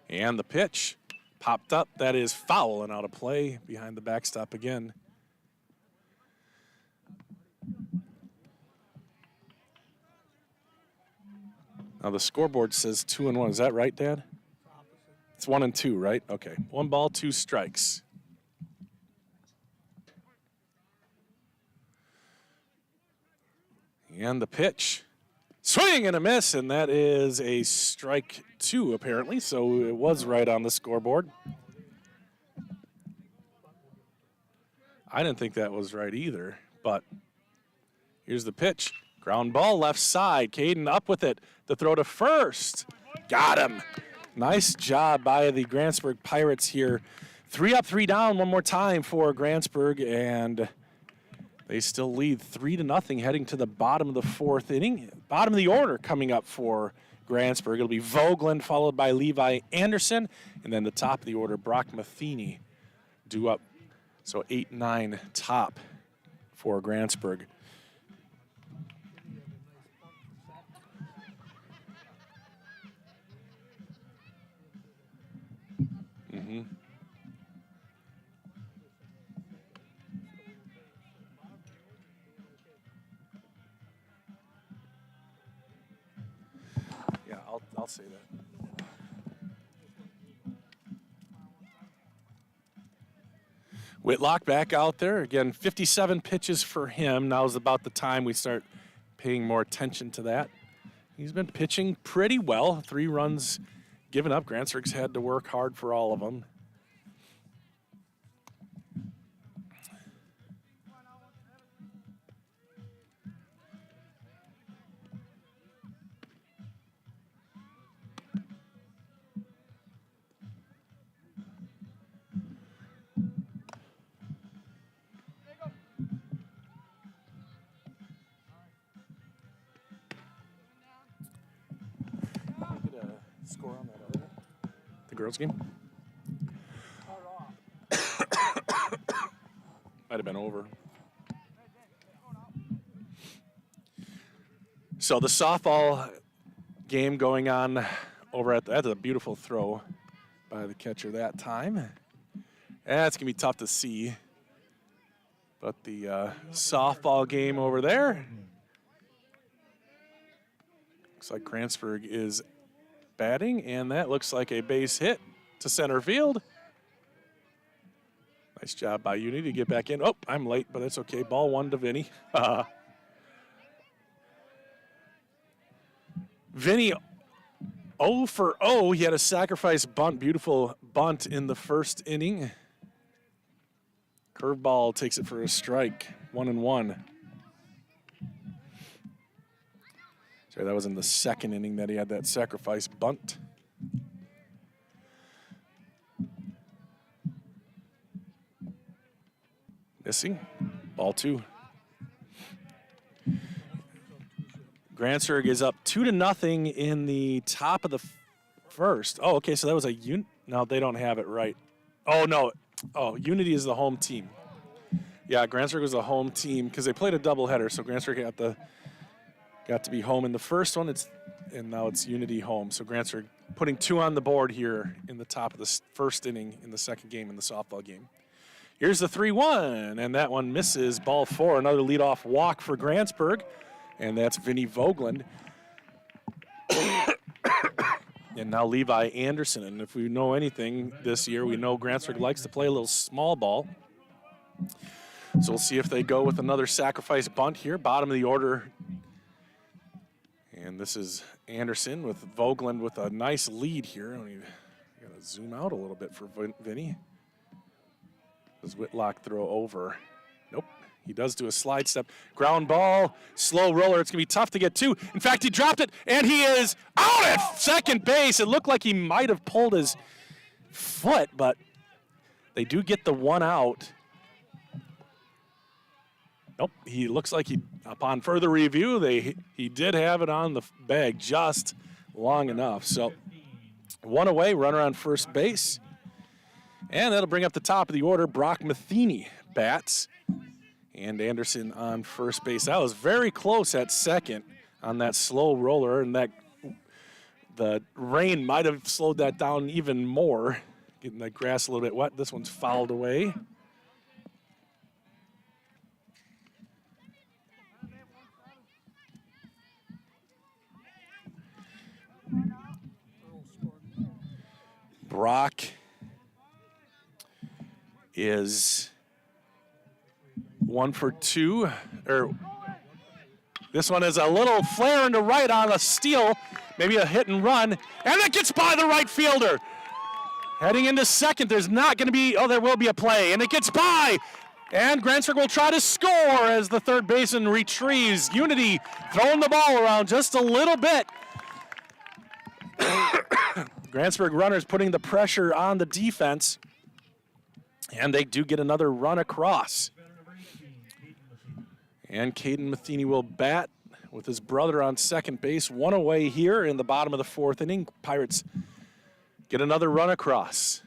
And the pitch popped up. That is foul and out of play behind the backstop again. Now the scoreboard says 2-1. Is that right, Dad? It's 1-2, right? Okay. 1 ball, 2 strikes. And the pitch. Swing and a miss, and that is a strike 2 apparently, so it was right on the scoreboard. I didn't think that was right either, but here's the pitch. Ground ball left side. Caden up with it. The throw to first. Got him. Nice job by the Grantsburg Pirates here. 3 up, 3 down one more time for Grantsburg, and they still lead 3-0 heading to the bottom of the 4th inning. Bottom of the order coming up for Grantsburg. It'll be Vogland followed by Levi Anderson, and then the top of the order, Brock Matheny, due up. So 8-9 top for Grantsburg. Yeah, I'll say that. Whitlock back out there. Again, 57 pitches for him. Now's about the time we start paying more attention to that. He's been pitching pretty well. 3 runs given up. Grantsburg's had to work hard for all of them. Score on that other one? The girls' game? Might have been over. So the softball game going on over at that's a beautiful throw by the catcher that time. That's gonna be tough to see. But the softball game over there. Looks like Grantsburg is batting, and that looks like a base hit to center field. Nice job by Unity to get back in. Oh, I'm late, but that's okay. Ball 1 to Vinny. Vinny 0 for 0. He had a sacrifice bunt, beautiful bunt in the first inning. Curveball takes it for a strike, 1-1. Sorry, that was in the second inning that he had that sacrifice bunt. Missing, ball 2. Grantsburg is up 2-0 in the top of the first. Oh, okay, so that was a no, they don't have it right. Oh, no. Oh, Unity is the home team. Yeah, Grantsburg was the home team because they played a doubleheader, so Grantsburg got to be home in the first one, and now it's Unity home. So Grantsburg putting 2 on the board here in the top of the first inning in the second game in the softball game. Here's the 3-1, and that one misses. Ball 4, another leadoff walk for Grantsburg, and that's Vinny Vogland. And now Levi Anderson, and if we know anything this year, we know Grantsburg likes to play a little small ball. So we'll see if they go with another sacrifice bunt here, bottom of the order. And this is Anderson with Vogland with a nice lead here. I got to zoom out a little bit for Vinny. Does Whitlock throw over? Nope. He does do a slide step. Ground ball, slow roller. It's going to be tough to get to. In fact, he dropped it, and he is out at second base. It looked like he might have pulled his foot, but they do get the 1 out. Nope, he looks like upon further review, he did have it on the bag just long enough. So 1 away, runner on first base. And that'll bring up the top of the order. Brock Matheny bats. And Anderson on first base. That was very close at second on that slow roller, and the rain might have slowed that down even more, getting the grass a little bit wet. This one's fouled away. Brock is 1 for 2, or This one is a little flare into right on a steal, maybe a hit and run, and it gets by the right fielder. Heading into second, there's not going to be, there will be a play, and it gets by. And Grantsburg will try to score as the third baseman retrieves. Unity throwing the ball around just a little bit. Grantsburg runners putting the pressure on the defense. And they do get another run across. And Caden Matheny will bat with his brother on second base. One away here in the bottom of the fourth inning. Pirates get another run across.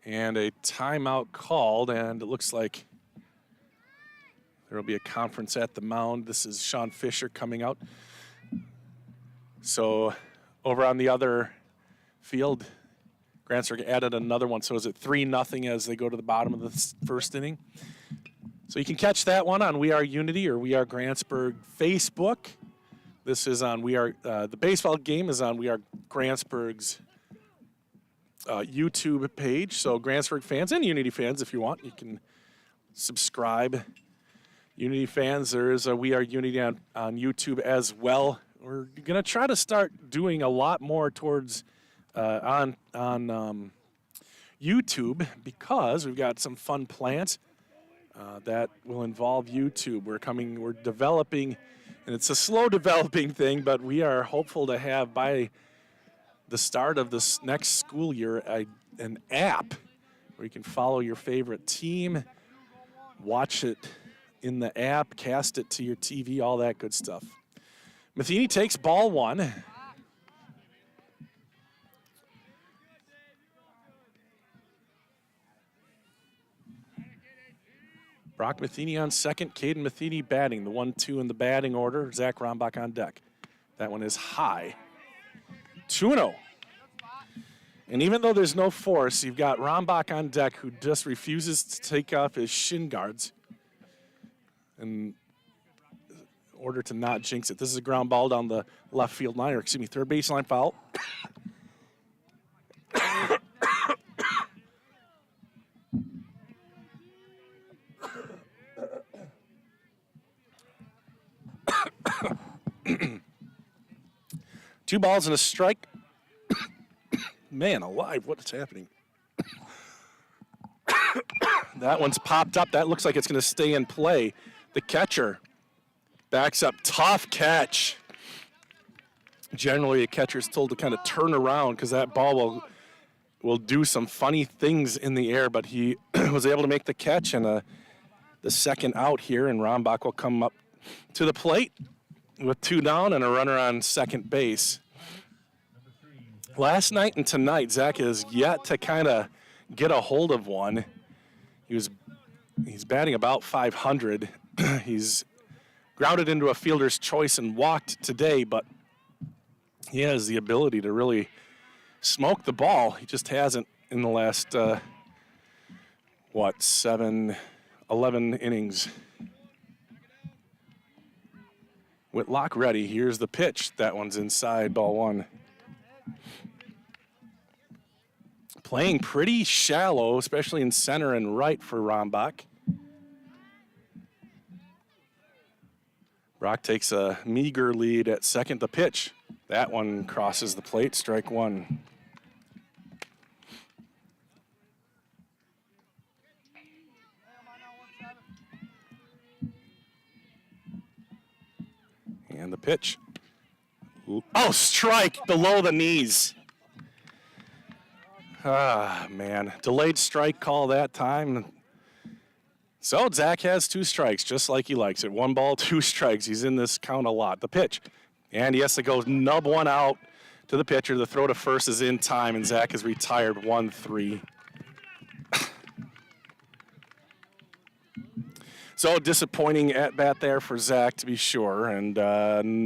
And a timeout called, and it looks like there will be a conference at the mound. This is Sean Fisher coming out. So over on the other field, Grantsburg added another one. So is it 3-0 as they go to the bottom of the first inning? So you can catch that one on We Are Unity or We Are Grantsburg Facebook. This is on the baseball game is on We Are Grantsburg's YouTube page. So Grantsburg fans and Unity fans, if you want, you can subscribe. Unity fans, there is a We Are Unity on YouTube as well. We're going to try to start doing a lot more towards on YouTube because we've got some fun plans that will involve YouTube. We're developing, and it's a slow developing thing, but we are hopeful to have by the start of this next school year an app where you can follow your favorite team, watch it in the app, cast it to your TV, all that good stuff. Matheny takes ball one. Brock Matheny on second, Caden Matheny batting. The 1-2 in the batting order. Zach Rombach on deck. That one is high. 2-0. And even though there's no force, you've got Rombach on deck who just refuses to take off his shin guards in order to not jinx it. This is a ground ball down the left field line, or excuse me, third baseline foul. Two balls and a strike. Man alive, what is happening? That one's popped up. That looks like it's going to stay in play. The catcher backs up. Tough catch. Generally, a catcher is told to kind of turn around because that ball will do some funny things in the air, but he was able to make the catch and the second out here, and Rombach will come up to the plate with two down and a runner on second base. Last night and tonight, Zach has yet to kind of get a hold of one. He's batting about 500. He's grounded into a fielder's choice and walked today, but he has the ability to really smoke the ball. He just hasn't in the last, 11 innings. Whitlock ready. Here's the pitch. That one's inside, ball one. Playing pretty shallow, especially in center and right for Rombach. Brock takes a meager lead at second. The pitch. That one crosses the plate, strike one. And the pitch. Oh, strike below the knees. Ah, man. Delayed strike call that time. So Zach has two strikes, just like he likes it. 1 ball, 2 strikes. He's in this count a lot. The pitch. And he has to go nub one out to the pitcher. The throw to first is in time, and Zach is retired 1-3. So disappointing at bat there for Zach, to be sure, and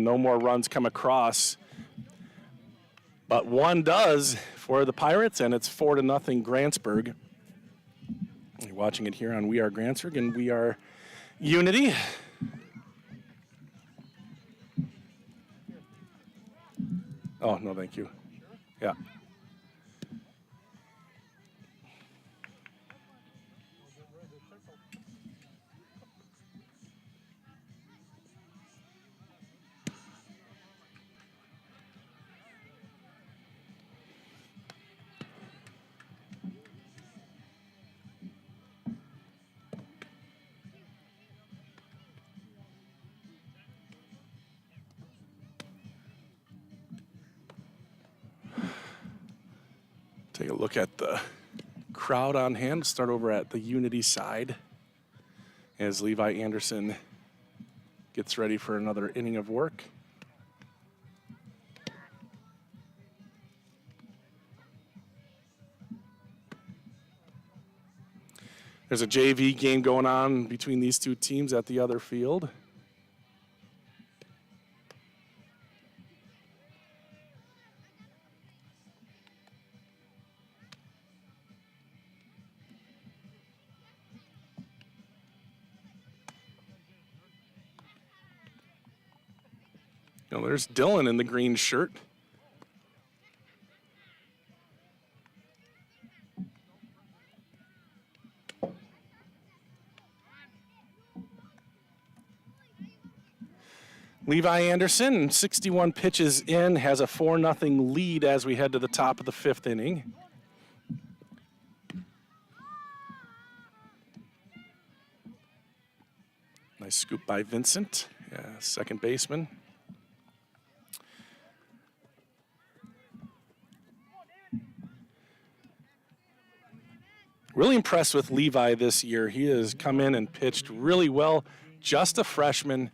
no more runs come across. But one does for the Pirates, and it's 4-0 Grantsburg. You're watching it here on We Are Grantsburg, and We Are Unity. Oh, no, thank you. Yeah. Take a look at the crowd on hand. Start over at the Unity side as Levi Anderson gets ready for another inning of work. There's a JV game going on between these two teams at the other field. There's Dylan in the green shirt. Levi Anderson, 61 pitches in, has a 4-0 lead as we head to the top of the 5th inning. Nice scoop by Vincent, second baseman. Really impressed with Levi this year. He has come in and pitched really well, just a freshman.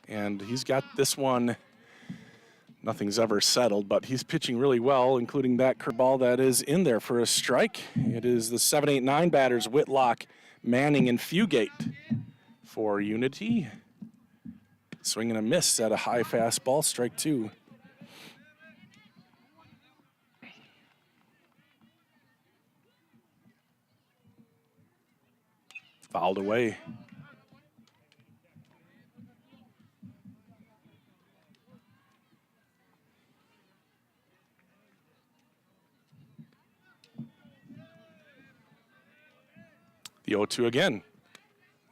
And he's got this one, nothing's ever settled, but he's pitching really well, including that curveball that is in there for a strike. It is the 7, 8, 9 batters, Whitlock, Manning, and Fugate for Unity. Swing and a miss at a high fastball, strike 2. Fouled away. The 0-2 again.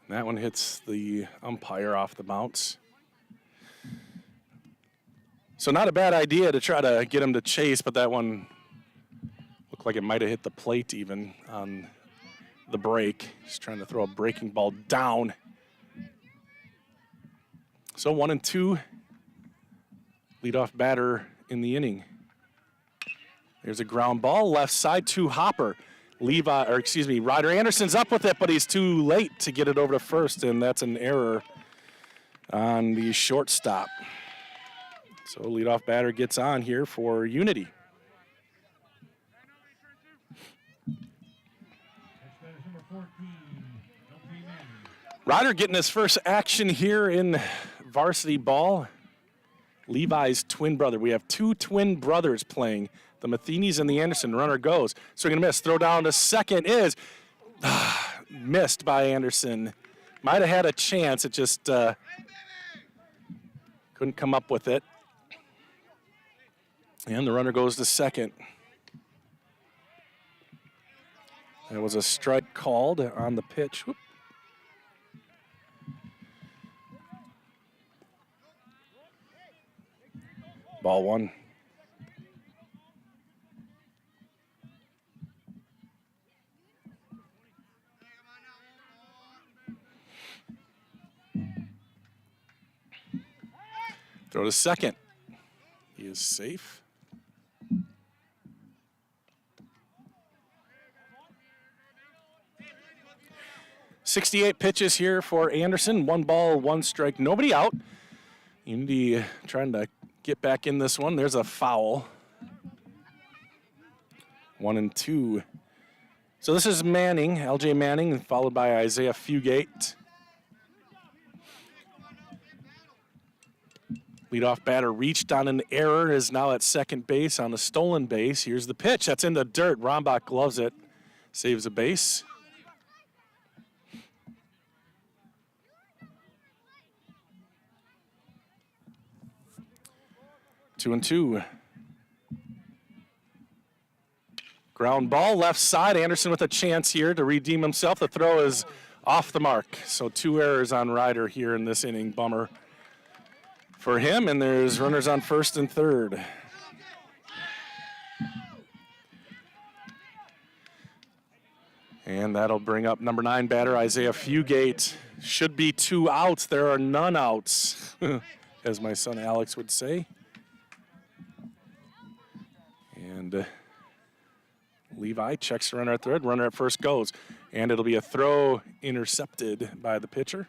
That one hits the umpire off the bounce. So not a bad idea to try to get him to chase, but that one looked like it might have hit the plate even on the break. Just trying to throw a breaking ball down. So 1-2. Leadoff batter in the inning. There's a ground ball, left side to Hopper. Ryder Anderson's up with it, but he's too late to get it over to first, and that's an error on the shortstop. So leadoff batter gets on here for Unity. Ryder getting his first action here in varsity ball. Levi's twin brother. We have 2 twin brothers playing. The Matheny's and the Anderson. Runner goes. So you're going to miss. Throw down to second is missed by Anderson. Might have had a chance. It just couldn't come up with it. And the runner goes to second. There was a strike called on the pitch. Whoop. Ball 1. Throw to second. He is safe. .68 pitches here for Anderson. 1 ball, 1 strike, nobody out. Unity trying to get back in this one. There's a foul. 1-2. So this is Manning, LJ Manning, followed by Isaiah Fugate. Leadoff batter reached on an error, is now at second base on a stolen base. Here's the pitch. That's in the dirt. Rombach gloves it, saves a base. Two and two. Ground ball left side. Anderson with a chance here to redeem himself. The throw is off the mark. So 2 errors on Ryder here in this inning. Bummer for him, and there's runners on first and third. And that'll bring up number 9 batter, Isaiah Fugate. Should be 2 outs. There are none outs, as my son Alex would say. And Levi checks the runner at third. Runner at first goes. And it'll be a throw intercepted by the pitcher.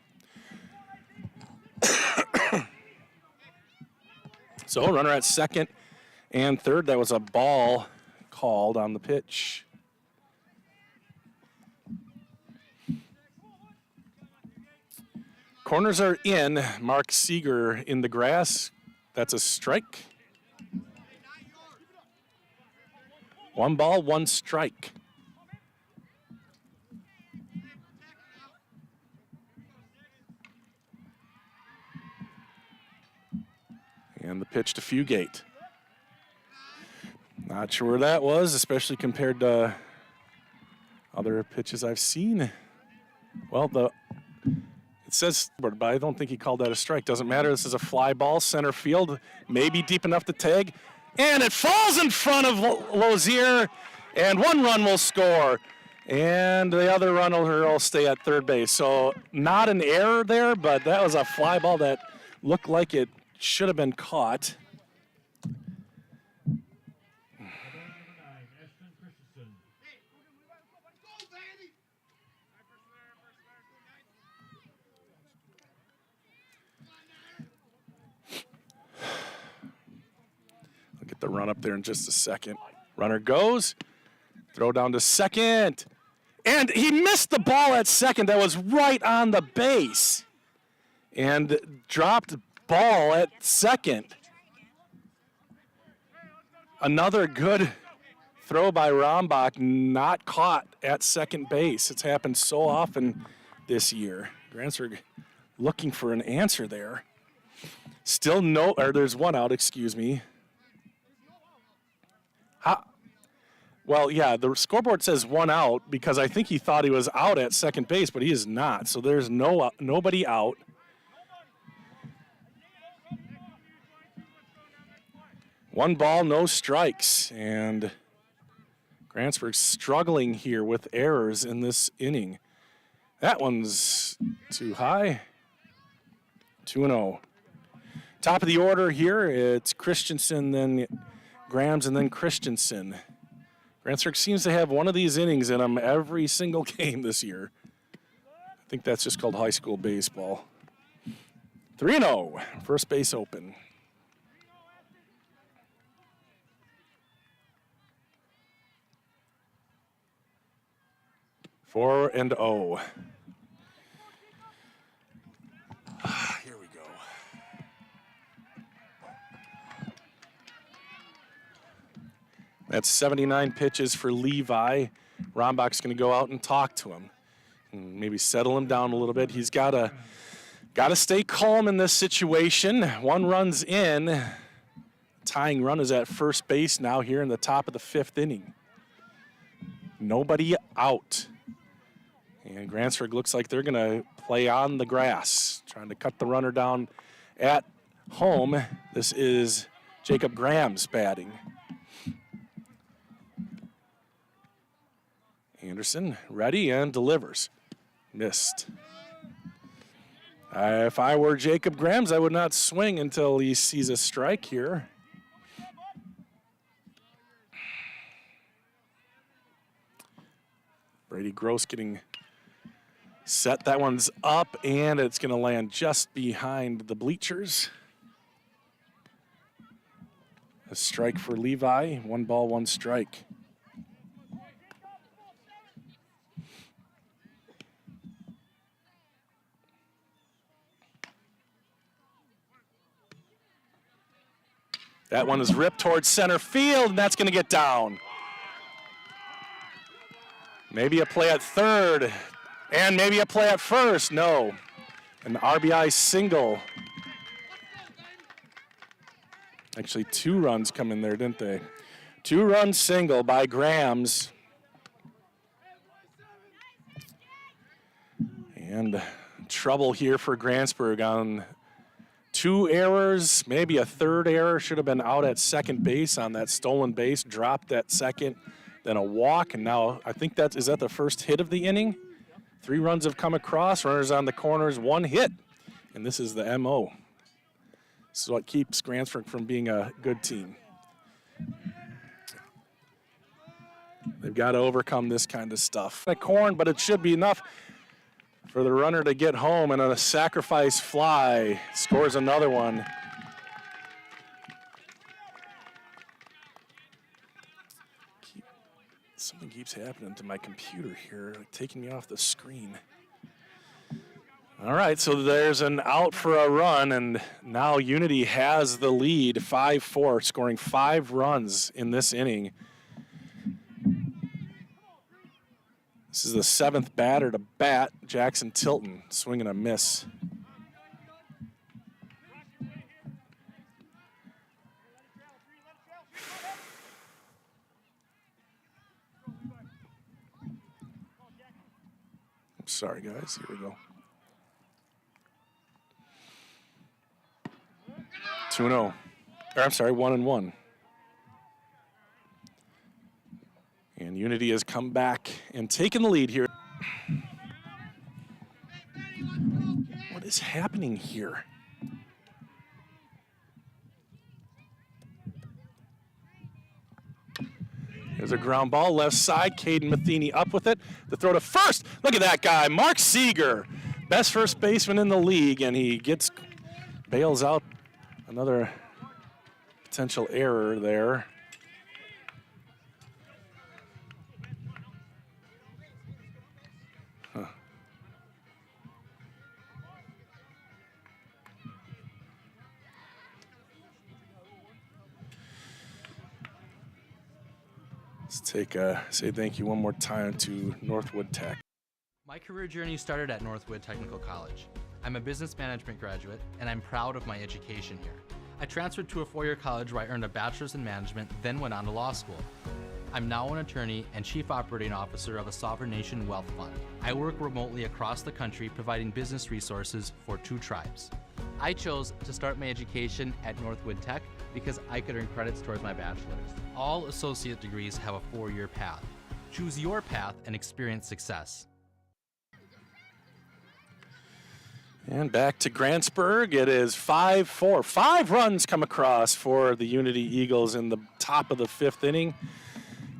So runner at second and third. That was a ball called on the pitch. Corners are in. Mark Seeger in the grass. That's a strike. 1 ball, 1 strike. And the pitch to Fugate. Not sure where that was, especially compared to other pitches I've seen. Well, it says, but I don't think he called that a strike. Doesn't matter. This is a fly ball, center field, maybe deep enough to tag. And it falls in front of Lozier, and 1 run will score. And the other runner will stay at third base. So not an error there, but that was a fly ball that looked like it should have been caught. I'll get the run up there in just a second. Runner goes, throw down to second. And he missed the ball at second. That was right on the base. And dropped ball at second. Another good throw by Rombach, not caught at second base. It's happened so often this year. Grantsburg looking for an answer there. Still there's 1 out, excuse me. Well, yeah, the scoreboard says 1 out because I think he thought he was out at second base, but he is not. So there's nobody out. One ball, no strikes, and Grantsburg struggling here with errors in this inning. That one's too high. 2-0. Top of the order here, it's Christensen, then Grams, and then Christensen. Grantsburg seems to have one of these innings in them every single game this year. I think that's just called high school baseball. 3-0, first base open. Four and oh. Here we go. That's 79 pitches for Levi. Rombach's going to go out and talk to him, and maybe settle him down a little bit. He's got to stay calm in this situation. 1 run's in. Tying run is at first base now here in the top of the 5th inning. Nobody out. And Grantsburg looks like they're going to play on the grass, trying to cut the runner down at home. This is Jacob Grams batting. Anderson ready and delivers. Missed. If I were Jacob Grams, I would not swing until he sees a strike here. Brady Gross getting set. That one's up, and it's going to land just behind the bleachers. A strike for Levi. 1 ball, 1 strike. That one is ripped towards center field, and that's going to get down. Maybe a play at third, and maybe a play at first. No, an RBI single. Actually, 2 runs come in there, didn't they? 2-run single by Grams. And trouble here for Grantsburg on 2 errors, maybe a 3rd error. Should have been out at second base on that stolen base, dropped at second, then a walk, and now I think is that the first hit of the inning? 3 runs have come across, runners on the corners, 1 hit, and this is the MO. This is what keeps Grantsburg from being a good team. They've got to overcome this kind of stuff. A corn, but it should be enough for the runner to get home, and a sacrifice fly scores another one. Something keeps happening to my computer here, taking me off the screen. All right, so there's an out for a run, and now Unity has the lead, 5-4, scoring 5 runs in this inning. This is the 7th batter to bat, Jackson Tilton, swing and a miss. I'm sorry, guys, here we go. 2-0, or I'm sorry, 1-1. And Unity has come back and taken the lead here. What is happening here? There's a ground ball left side. Caden Matheny up with it. The throw to first. Look at that guy, Mark Seeger. Best first baseman in the league, and he bails out another potential error there. Let's say thank you one more time to Northwood Tech. My career journey started at Northwood Technical College. I'm a business management graduate, and I'm proud of my education here. I transferred to a four-year college where I earned a bachelor's in management, then went on to law school. I'm now an attorney and chief operating officer of a sovereign nation wealth fund. I work remotely across the country providing business resources for 2 tribes. I chose to start my education at Northwood Tech because I could earn credits towards my bachelor's. All associate degrees have a 4-year path. Choose your path and experience success. And back to Grantsburg, it is 5-4. 5 runs come across for the Unity Eagles in the top of the 5th inning.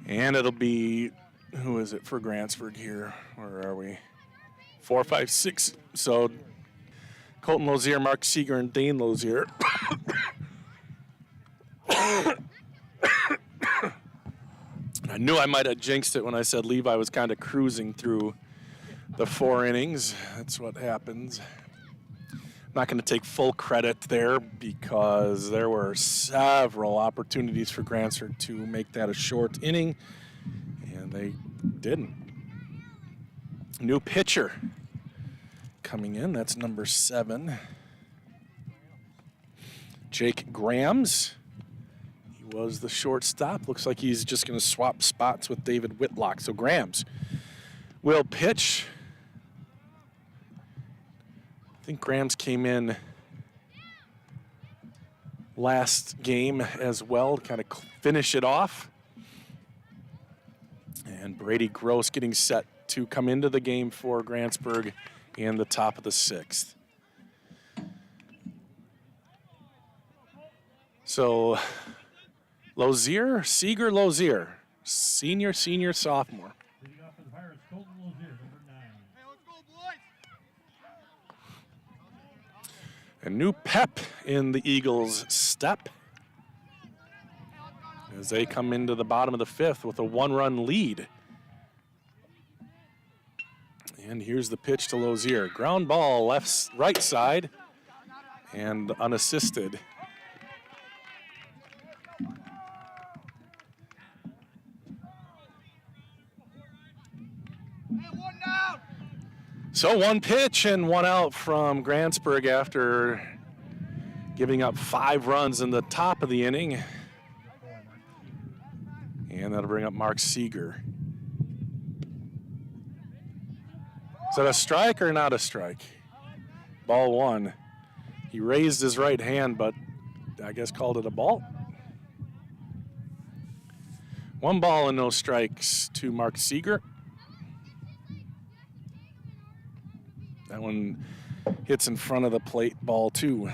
And it'll be, who is it for Grantsburg here? Where are we? 4, 5, 6. So Colton Lozier, Mark Seeger, and Dane Lozier. I knew I might have jinxed it when I said Levi was kind of cruising through the 4 innings. That's what happens. I'm not going to take full credit there because there were several opportunities for Grantsburg to make that a short inning, and they didn't. New pitcher coming in, that's number 7. Jake Grams. He was the shortstop. Looks like he's just going to swap spots with David Whitlock. So Grams will pitch. I think Grams came in last game as well, to kind of finish it off. And Brady Gross getting set to come into the game for Grantsburg in the top of the 6th. So Lozier, Seeger, Lozier, senior, sophomore. A new pep in the Eagles' step as they come into the bottom of the 5th with a 1-run lead. And here's the pitch to Lozier. Ground ball right side and unassisted. So 1 pitch and 1 out from Grantsburg after giving up 5 runs in the top of the inning. And that'll bring up Mark Seeger. Is that a strike or not a strike? Ball 1. He raised his right hand, but I guess called it a ball. 1 ball and no strikes to Mark Seeger. That one hits in front of the plate, ball 2.